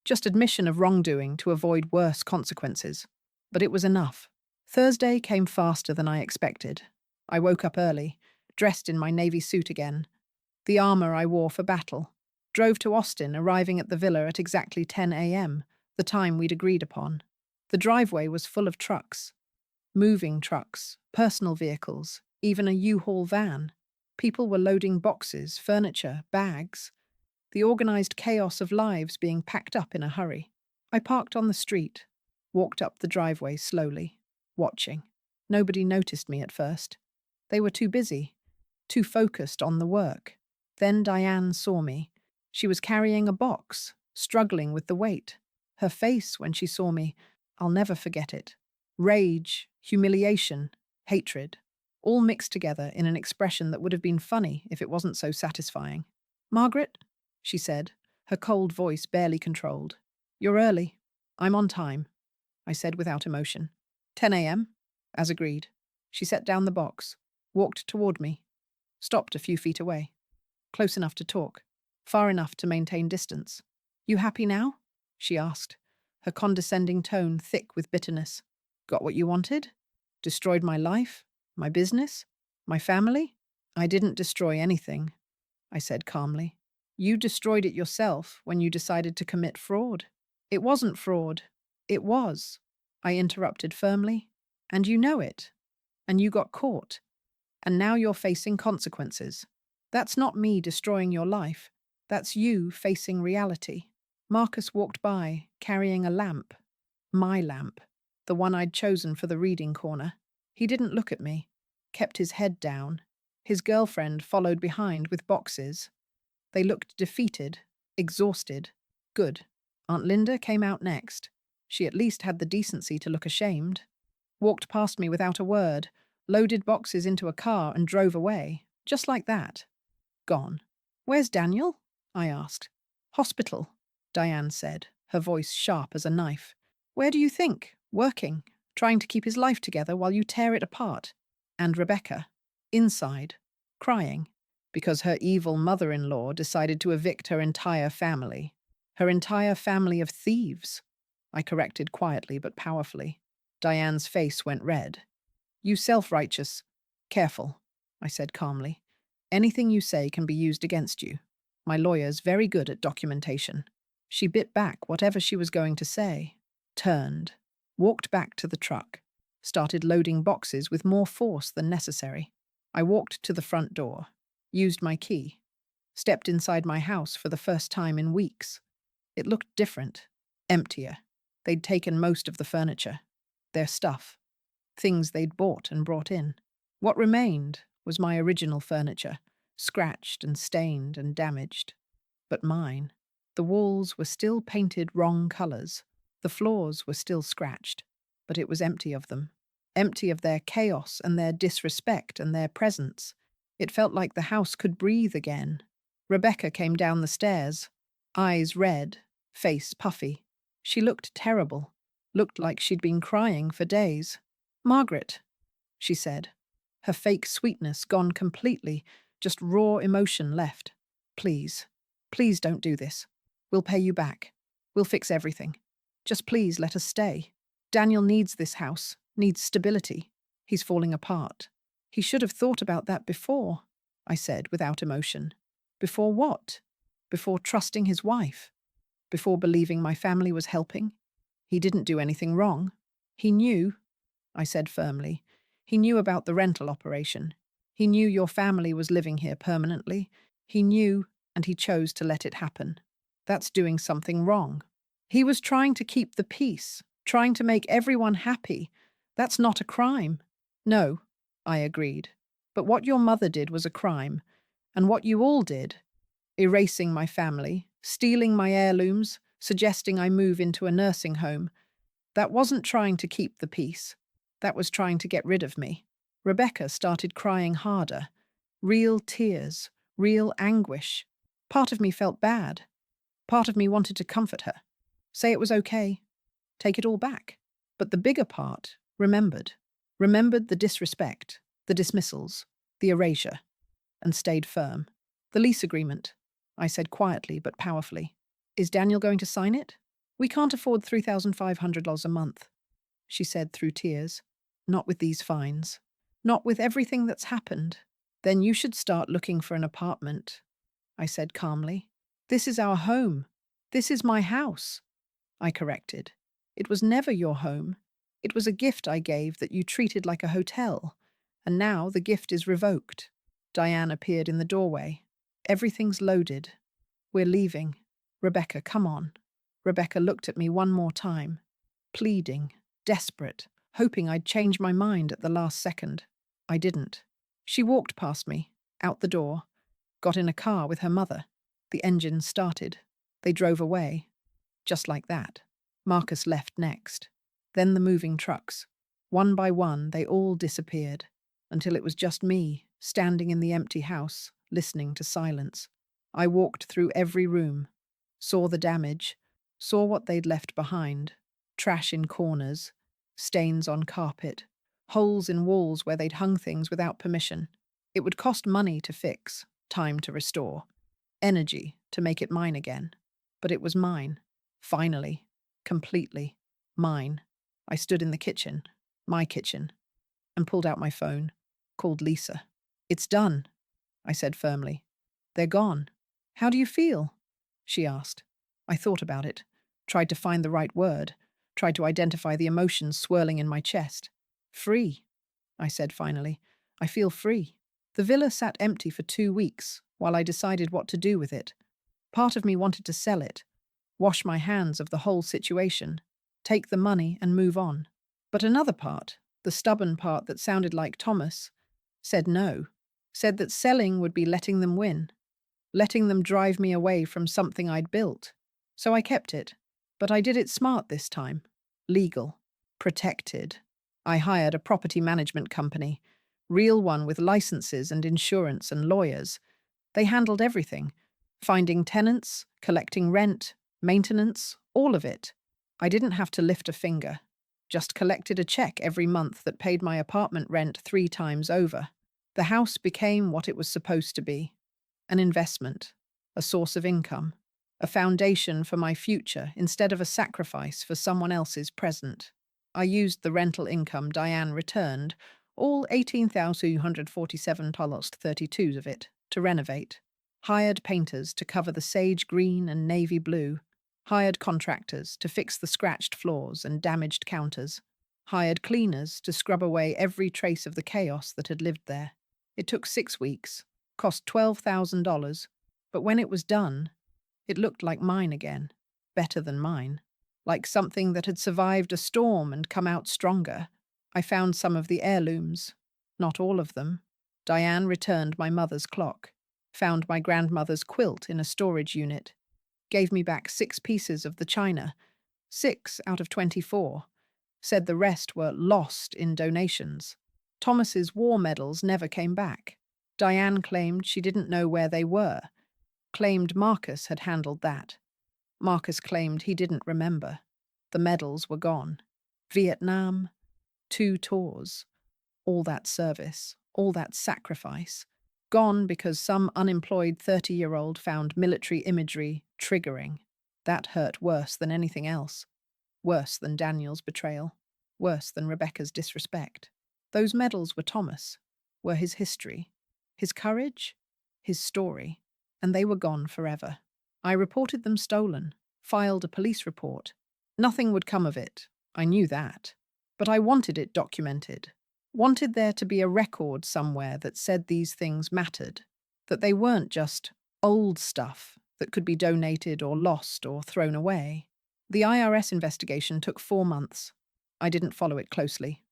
just admission of wrongdoing to avoid worse consequences. But it was enough. Thursday came faster than I expected. I woke up early, dressed in my navy suit again, the armor I wore for battle, drove to Austin, arriving at the villa at exactly 10 a.m., the time we'd agreed upon. The driveway was full of trucks, moving trucks, personal vehicles, even a U-Haul van. People were loading boxes, furniture, bags, the organized chaos of lives being packed up in a hurry. I parked on the street, walked up the driveway slowly, watching. Nobody noticed me at first. They were too busy, too focused on the work. Then Diane saw me. She was carrying a box, struggling with the weight. Her face when she saw me, I'll never forget it. Rage, humiliation, hatred, all mixed together in an expression that would have been funny if it wasn't so satisfying. "Margaret," she said, her cold voice barely controlled. "You're early. I'm on time," I said without emotion. 10 a.m., as agreed. She set down the box, walked toward me, stopped a few feet away. Close enough to talk, far enough to maintain distance. "You happy now?" she asked, her condescending tone thick with bitterness. "Got what you wanted? Destroyed my life? My business? My family?" "I didn't destroy anything," I said calmly. "You destroyed it yourself when you decided to commit fraud." "It wasn't fraud. It was," I interrupted firmly. "And you know it. And you got caught. And now you're facing consequences. That's not me destroying your life. That's you facing reality." Marcus walked by, carrying a lamp. My lamp. The one I'd chosen for the reading corner. He didn't look at me, kept his head down. His girlfriend followed behind with boxes. They looked defeated, exhausted. Good. Aunt Linda came out next. She at least had the decency to look ashamed. Walked past me without a word, loaded boxes into a car and drove away. Just like that. Gone. "Where's Daniel?" I asked. "Hospital," Diane said, her voice sharp as a knife. "Where do you think? Working, trying to keep his life together while you tear it apart." And Rebecca, inside, crying, because her evil mother-in-law decided to evict her entire family. Her entire family of thieves. I corrected quietly but powerfully. Diane's face went red. "You self-righteous. Careful," I said calmly. "Anything you say can be used against you. My lawyer's very good at documentation." She bit back whatever she was going to say, turned, walked back to the truck, started loading boxes with more force than necessary. I walked to the front door, used my key, stepped inside my house for the first time in weeks. It looked different, emptier. They'd taken most of the furniture, their stuff, things they'd bought and brought in. What remained was my original furniture, scratched and stained and damaged. But mine. The walls were still painted wrong colors. The floors were still scratched. But it was empty of them. Empty of their chaos and their disrespect and their presence. It felt like the house could breathe again. Rebecca came down the stairs, eyes red, face puffy. She looked terrible. Looked like she'd been crying for days. "Margaret," she said, her fake sweetness gone completely, just raw emotion left. "Please, please don't do this. We'll pay you back. We'll fix everything. Just please let us stay. Daniel needs this house, needs stability. He's falling apart." "He should have thought about that before," I said without emotion. "Before what? Before trusting his wife? Before believing my family was helping? He didn't do anything wrong. He knew," I said firmly. "He knew about the rental operation. He knew your family was living here permanently. He knew, and he chose to let it happen. That's doing something wrong. He was trying to keep the peace, trying to make everyone happy. That's not a crime." "No," I agreed. "But what your mother did was a crime. And what you all did, erasing my family, stealing my heirlooms, suggesting I move into a nursing home, that wasn't trying to keep the peace. That was trying to get rid of me." Rebecca started crying harder. Real tears, real anguish. Part of me felt bad. Part of me wanted to comfort her. Say it was okay. Take it all back. But the bigger part remembered. Remembered the disrespect, the dismissals, the erasure, and stayed firm. "The lease agreement," I said quietly but powerfully. "Is Daniel going to sign it?" "We can't afford $3,500 a month," she said through tears. Not with these fines. Not with everything that's happened. Then you should start looking for an apartment, I said calmly. This is our home. This is my house, I corrected. It was never your home. It was a gift I gave that you treated like a hotel. And now the gift is revoked. Diane appeared in the doorway. Everything's loaded. We're leaving. Rebecca, come on. Rebecca looked at me one more time, pleading, desperate, hoping I'd change my mind at the last second. I didn't. She walked past me, out the door, got in a car with her mother. The engine started. They drove away. Just like that. Marcus left next. Then the moving trucks. One by one, they all disappeared, until it was just me, standing in the empty house, listening to silence. I walked through every room, saw the damage, saw what they'd left behind. Trash in corners, stains on carpet, holes in walls where they'd hung things without permission. It would cost money to fix, time to restore, energy to make it mine again. But it was mine. Finally. Completely. Mine. I stood in the kitchen, my kitchen, and pulled out my phone, called Lisa. It's done, I said firmly. They're gone. How do you feel? She asked. I thought about it, tried to find the right word, tried to identify the emotions swirling in my chest. Free, I said finally. I feel free. The villa sat empty for 2 weeks while I decided what to do with it. Part of me wanted to sell it, wash my hands of the whole situation, take the money and move on. But another part, the stubborn part that sounded like Thomas, said no, said that selling would be letting them win, letting them drive me away from something I'd built. So I kept it, but I did it smart this time. Legal. Protected. I hired a property management company, real one with licenses and insurance and lawyers. They handled everything, finding tenants, collecting rent, maintenance, all of it. I didn't have to lift a finger, just collected a check every month that paid my apartment rent 3 times over. The house became what it was supposed to be, an investment, a source of income, a foundation for my future instead of a sacrifice for someone else's present. I used the rental income Diane returned, all $18,247.32 of it, to renovate. Hired painters to cover the sage green and navy blue. Hired contractors to fix the scratched floors and damaged counters. Hired cleaners to scrub away every trace of the chaos that had lived there. It took 6 weeks, cost $12,000, but when it was done, it looked like mine again, better than mine, like something that had survived a storm and come out stronger. I found some of the heirlooms, not all of them. Diane returned my mother's clock, found my grandmother's quilt in a storage unit, gave me back 6 pieces of the china, 6 out of 24, said the rest were lost in donations. Thomas's war medals never came back. Diane claimed she didn't know where they were, claimed Marcus had handled that. Marcus claimed he didn't remember. The medals were gone. Vietnam, 2 tours, all that service, all that sacrifice, gone because some unemployed 30-year-old found military imagery triggering. That hurt worse than anything else. Worse than Daniel's betrayal. Worse than Rebecca's disrespect. Those medals were Thomas, were his history, his courage, his story, and they were gone forever. I reported them stolen, filed a police report. Nothing would come of it, I knew that. But I wanted it documented. Wanted there to be a record somewhere that said these things mattered, that they weren't just old stuff that could be donated or lost or thrown away. The IRS investigation took 4 months. I didn't follow it closely.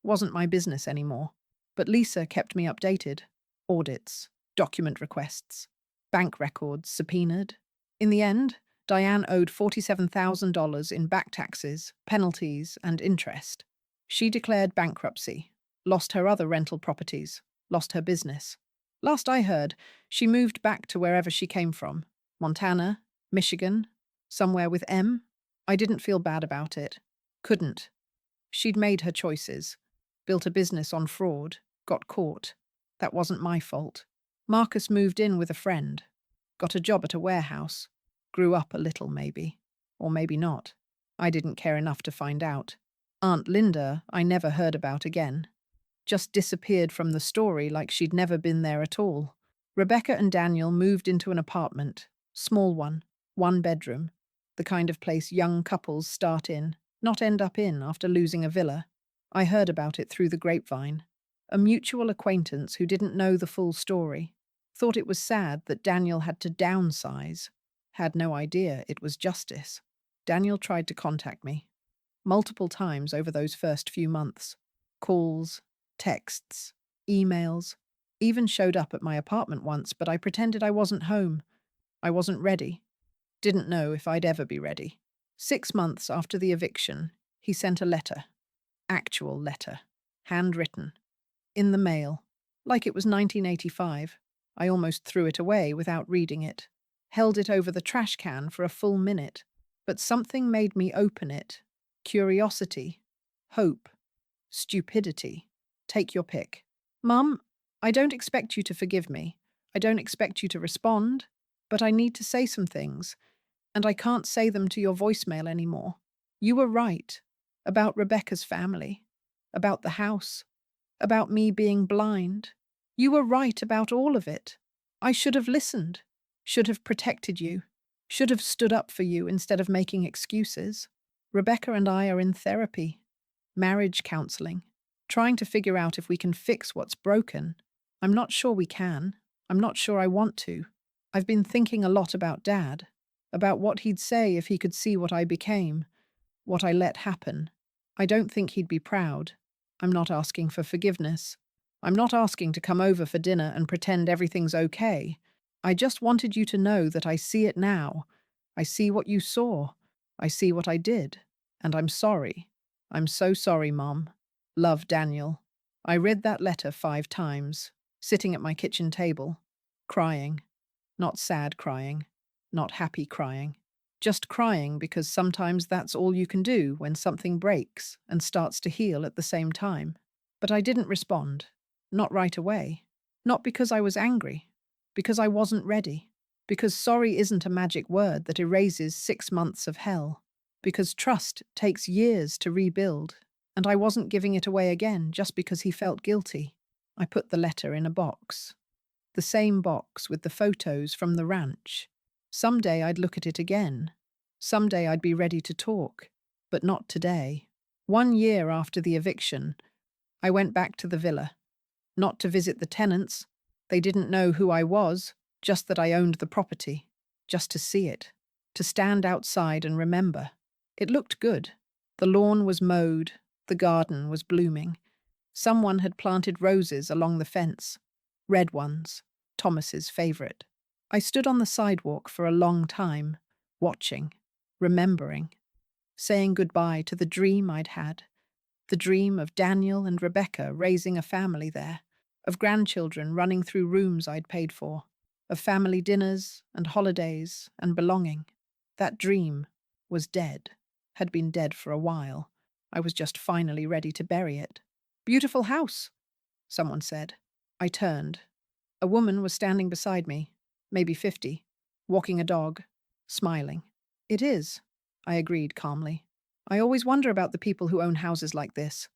Wasn't my business anymore. But Lisa kept me updated. Audits, document requests, bank records subpoenaed. In the end, Diane owed $47,000 in back taxes, penalties, and interest. She declared bankruptcy, lost her other rental properties, lost her business. Last I heard, she moved back to wherever she came from. Montana, Michigan, somewhere with M. I didn't feel bad about it. Couldn't. She'd made her choices. Built a business on fraud. Got caught. That wasn't my fault. Marcus moved in with a friend. Got a job at a warehouse. Grew up a little, maybe. Or maybe not. I didn't care enough to find out. Aunt Linda, I never heard about again. Just disappeared from the story like she'd never been there at all. Rebecca and Daniel moved into an apartment, small one bedroom, the kind of place young couples start in, not end up in after losing a villa. I heard about it through the grapevine. A mutual acquaintance who didn't know the full story thought it was sad that Daniel had to downsize, had no idea it was justice. Daniel tried to contact me multiple times over those first few months. Calls, texts, emails, even showed up at my apartment once, but I pretended I wasn't home. I wasn't ready. Didn't know if I'd ever be ready. 6 months after the eviction, he sent a letter. Actual letter. Handwritten. In the mail. Like it was 1985. I almost threw it away without reading it. Held it over the trash can for a full minute. But something made me open it. Curiosity. Hope. Stupidity. Take your pick. Mum, I don't expect you to forgive me. I don't expect you to respond. But I need to say some things. And I can't say them to your voicemail anymore. You were right. About Rebecca's family. About the house. About me being blind. You were right about all of it. I should have listened. Should have protected you. Should have stood up for you instead of making excuses. Rebecca and I are in therapy. Marriage counseling. Trying to figure out if we can fix what's broken. I'm not sure we can. I'm not sure I want to. I've been thinking a lot about Dad. About what he'd say if he could see what I became. What I let happen. I don't think he'd be proud. I'm not asking for forgiveness. I'm not asking to come over for dinner and pretend everything's okay. I just wanted you to know that I see it now. I see what you saw. I see what I did. And I'm sorry. I'm so sorry, Mom. Love, Daniel. I read that letter 5 times, sitting at my kitchen table, crying. Not sad crying, not happy crying. Just crying because sometimes that's all you can do when something breaks and starts to heal at the same time. But I didn't respond. Not right away. Not because I was angry. Because I wasn't ready. Because sorry isn't a magic word that erases 6 months of hell. Because trust takes years to rebuild. And I wasn't giving it away again just because he felt guilty. I put the letter in a box. The same box with the photos from the ranch. Someday I'd look at it again. Someday I'd be ready to talk. But not today. 1 year after the eviction, I went back to the villa. Not to visit the tenants. They didn't know who I was, just that I owned the property. Just to see it. To stand outside and remember. It looked good. The lawn was mowed. The garden was blooming. Someone had planted roses along the fence. Red ones. Thomas's favorite. I stood on the sidewalk for a long time, watching, remembering, saying goodbye to the dream I'd had. The dream of Daniel and Rebecca raising a family there, of grandchildren running through rooms I'd paid for, of family dinners and holidays and belonging. That dream was dead, had been dead for a while. I was just finally ready to bury it. Beautiful house, someone said. I turned. A woman was standing beside me, maybe 50, walking a dog, smiling. It is, I agreed calmly. I always wonder about the people who own houses like this,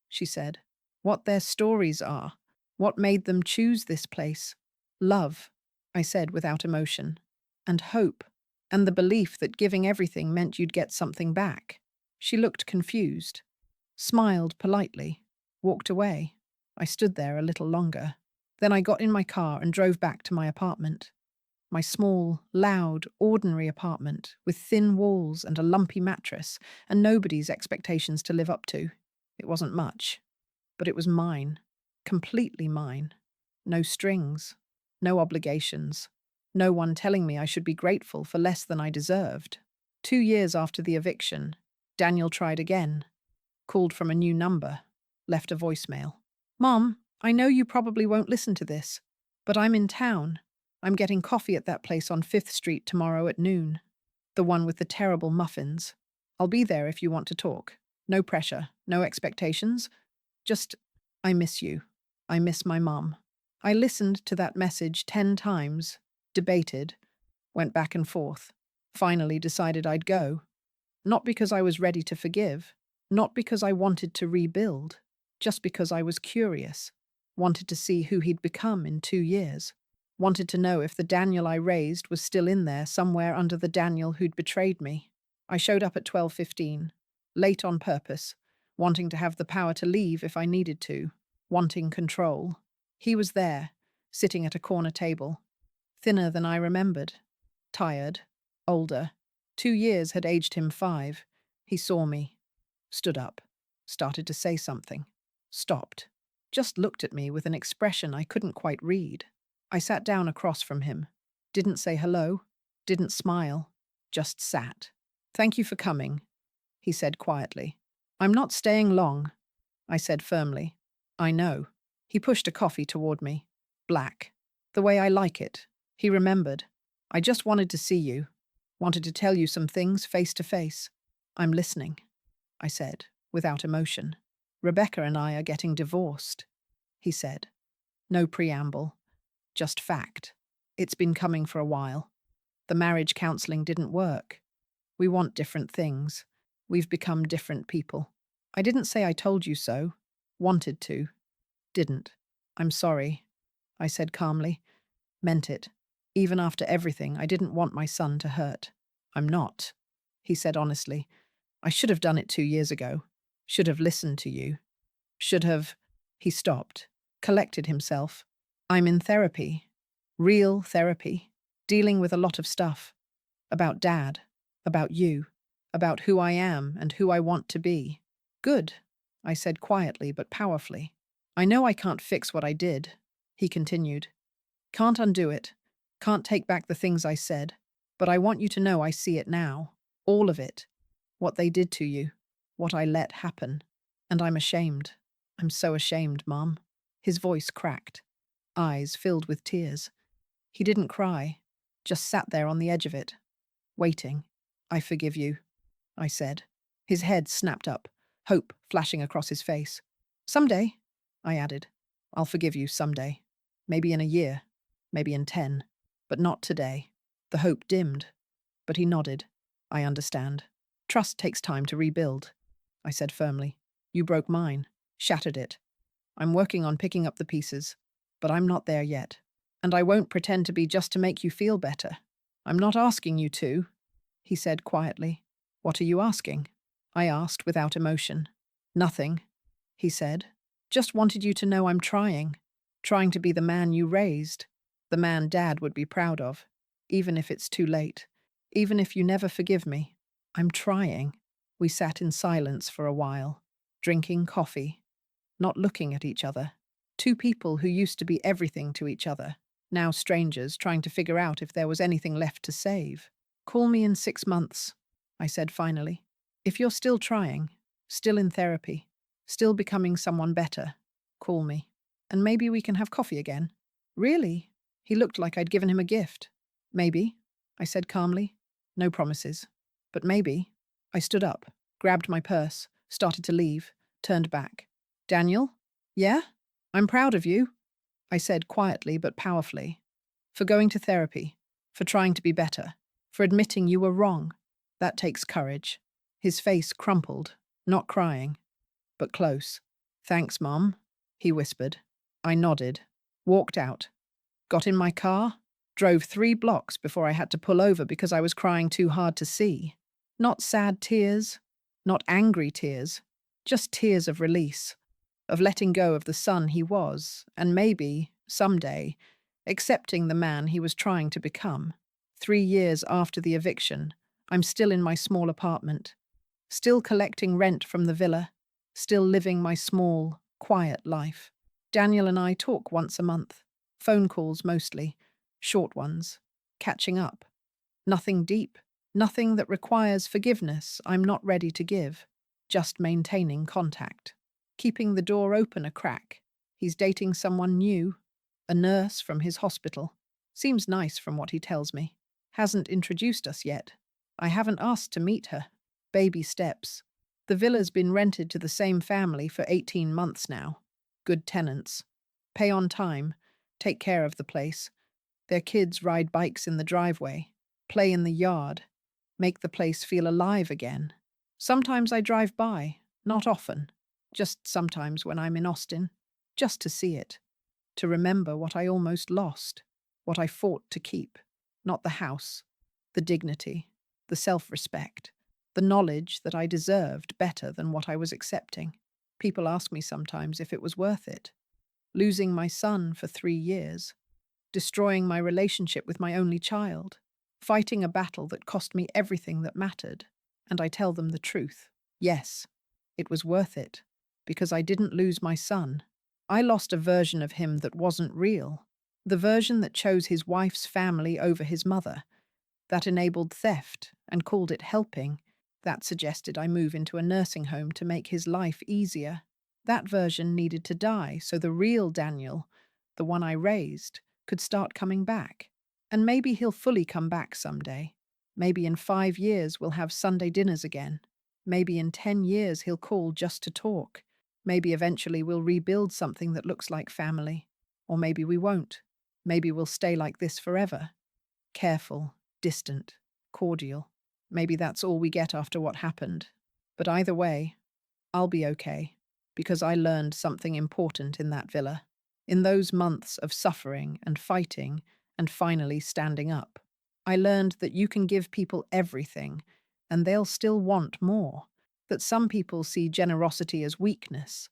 she said. What their stories are. What made them choose this place. Love, I said without emotion. And hope. And the belief that giving everything meant you'd get something back. She looked confused. Smiled politely. Walked away. I stood there a little longer. Then I got in my car and drove back to my apartment. My small, loud, ordinary apartment with thin walls and a lumpy mattress and nobody's expectations to live up to. It wasn't much, but it was mine. Completely mine. No strings. No obligations. No one telling me I should be grateful for less than I deserved. 2 years after the eviction, Daniel tried again. Called from a new number. Left a voicemail. Mom, I know you probably won't listen to this, but I'm in town. I'm getting coffee at that place on 5th Street tomorrow at noon. The one with the terrible muffins. I'll be there if you want to talk. No pressure, no expectations. Just, I miss you. I miss my mom. I listened to that message 10 times, debated, went back and forth, finally decided I'd go. Not because I was ready to forgive, Not because I wanted to rebuild, just because I was curious. Wanted to see who he'd become in 2 years. Wanted to know if the Daniel I raised was still in there somewhere under the Daniel who'd betrayed me. I showed up at 12:15, late on purpose, wanting to have the power to leave if I needed to, wanting control. He was there, sitting at a corner table, thinner than I remembered, tired, older. 2 years had aged him 5. He saw me, stood up, started to say something, stopped, just looked at me with an expression I couldn't quite read. I sat down across from him, didn't say hello, didn't smile, just sat. "Thank you for coming," he said quietly. "I'm not staying long," I said firmly. "I know." He pushed a coffee toward me. Black. The way I like it. He remembered. "I just wanted to see you. Wanted to tell you some things face to face." "I'm listening," I said, without emotion. "Rebecca and I are getting divorced," he said. No preamble, just fact. It's been coming for a while. The marriage counseling didn't work. We want different things. We've become different people. I didn't say I told you so. Wanted to. Didn't. "I'm sorry," I said calmly. Meant it. Even after everything, I didn't want my son to hurt. "I'm not," he said honestly. "I should have done it 2 years ago. Should have listened to you. Should have—" He stopped, collected himself. "I'm in therapy. Real therapy. Dealing with a lot of stuff. About Dad. About you. About who I am and who I want to be." "Good," I said quietly but powerfully. "I know I can't fix what I did," he continued. "Can't undo it. Can't take back the things I said. But I want you to know I see it now. All of it. What they did to you. What I let happen. And I'm ashamed. I'm so ashamed, Mom." His voice cracked. Eyes filled with tears. He didn't cry. Just sat there on the edge of it. Waiting. "I forgive you," I said. His head snapped up, hope flashing across his face. "Someday," I added. "I'll forgive you someday. Maybe in a year. Maybe in 10. But not today." The hope dimmed. But he nodded. "I understand. Trust takes time to rebuild," I said firmly. "You broke mine. Shattered it. I'm working on picking up the pieces. But I'm not there yet. And I won't pretend to be just to make you feel better. I'm not asking you to," he said quietly. "What are you asking?" I asked without emotion. "Nothing," he said. "Just wanted you to know I'm trying. Trying to be the man you raised. The man Dad would be proud of. Even if it's too late. Even if you never forgive me. I'm trying." We sat in silence for a while, drinking coffee, not looking at each other. Two people who used to be everything to each other, now strangers trying to figure out if there was anything left to save. "Call me in 6 months," I said finally. "If you're still trying, still in therapy, still becoming someone better, call me. And maybe we can have coffee again." "Really?" He looked like I'd given him a gift. "Maybe," I said calmly. "No promises. But maybe." I stood up, grabbed my purse, started to leave, turned back. "Daniel? Yeah? I'm proud of you," I said quietly but powerfully. "For going to therapy, for trying to be better, for admitting you were wrong. That takes courage." His face crumpled, not crying, but close. "Thanks, Mom," he whispered. I nodded, walked out, got in my car, drove 3 blocks before I had to pull over because I was crying too hard to see. Not sad tears, not angry tears, just tears of release, of letting go of the son he was, and maybe, someday, accepting the man he was trying to become. 3 years after the eviction, I'm still in my small apartment, still collecting rent from the villa, still living my small, quiet life. Daniel and I talk once a month, phone calls mostly, short ones, catching up. Nothing deep, nothing that requires forgiveness I'm not ready to give, just maintaining contact. Keeping the door open a crack. He's dating someone new, a nurse from his hospital. Seems nice from what he tells me. Hasn't introduced us yet. I haven't asked to meet her. Baby steps. The villa's been rented to the same family for 18 months now. Good tenants. Pay on time. Take care of the place. Their kids ride bikes in the driveway. Play in the yard. Make the place feel alive again. Sometimes I drive by, Not often, just sometimes when I'm in Austin, just to see it, to remember what I almost lost, what I fought to keep. Not the house, the dignity, the self-respect, the knowledge that I deserved better than what I was accepting. People ask me sometimes if it was worth it. Losing my son for 3 years, destroying my relationship with my only child, fighting a battle that cost me everything that mattered. And I tell them the truth. Yes, it was worth it, because I didn't lose my son. I lost a version of him that wasn't real, the version that chose his wife's family over his mother, that enabled theft and called it helping, that suggested I move into a nursing home to make his life easier. That version needed to die so the real Daniel, the one I raised, could start coming back. And maybe he'll fully come back someday. Maybe in 5 years we'll have Sunday dinners again. Maybe in 10 years he'll call just to talk. Maybe eventually we'll rebuild something that looks like family. Or maybe we won't. Maybe we'll stay like this forever. Careful, distant, cordial. Maybe that's all we get after what happened. But either way, I'll be okay, because I learned something important in that villa. In those months of suffering and fighting and finally standing up, I learned that you can give people everything and they'll still want more. That some people see generosity as weakness.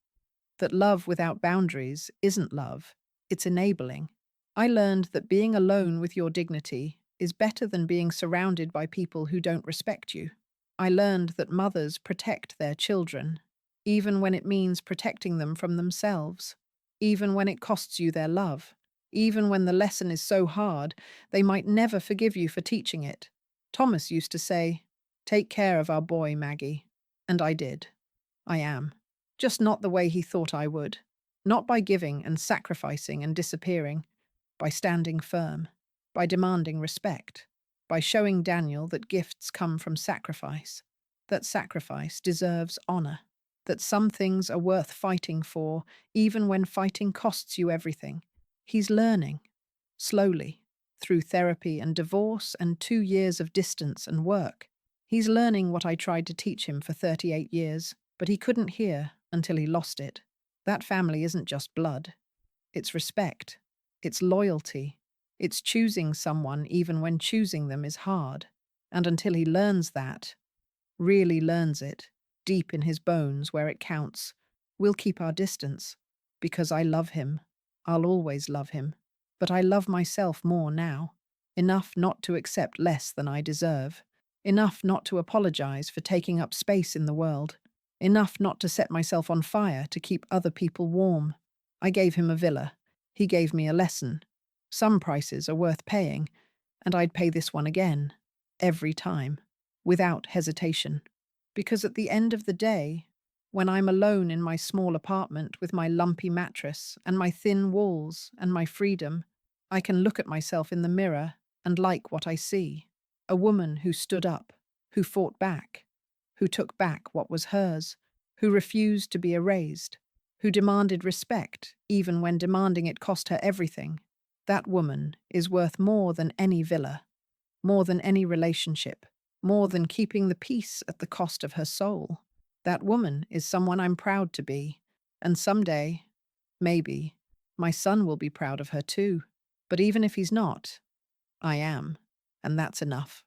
That love without boundaries isn't love, it's enabling. I learned that being alone with your dignity is better than being surrounded by people who don't respect you. I learned that mothers protect their children, even when it means protecting them from themselves, even when it costs you their love, even when the lesson is so hard they might never forgive you for teaching it. Thomas used to say, "Take care of our boy, Maggie." And I did. I am. Just not the way he thought I would. Not by giving and sacrificing and disappearing, by standing firm, by demanding respect, by showing Daniel that gifts come from sacrifice, that sacrifice deserves honor, that some things are worth fighting for, even when fighting costs you everything. He's learning, slowly, through therapy and divorce and 2 years of distance and work. He's learning what I tried to teach him for 38 years, but he couldn't hear until he lost it. That family isn't just blood. It's respect. It's loyalty. It's choosing someone even when choosing them is hard. And until he learns that, really learns it, deep in his bones where it counts, we'll keep our distance. Because I love him. I'll always love him. But I love myself more now. Enough not to accept less than I deserve. Enough not to apologize for taking up space in the world. Enough not to set myself on fire to keep other people warm. I gave him a villa. He gave me a lesson. Some prices are worth paying, and I'd pay this one again, every time, without hesitation. Because at the end of the day, when I'm alone in my small apartment with my lumpy mattress and my thin walls and my freedom, I can look at myself in the mirror and like what I see. A woman who stood up, who fought back, who took back what was hers, who refused to be erased, who demanded respect even when demanding it cost her everything. That woman is worth more than any villa, more than any relationship, more than keeping the peace at the cost of her soul. That woman is someone I'm proud to be, and someday, maybe, my son will be proud of her too. But even if he's not, I am, and that's enough.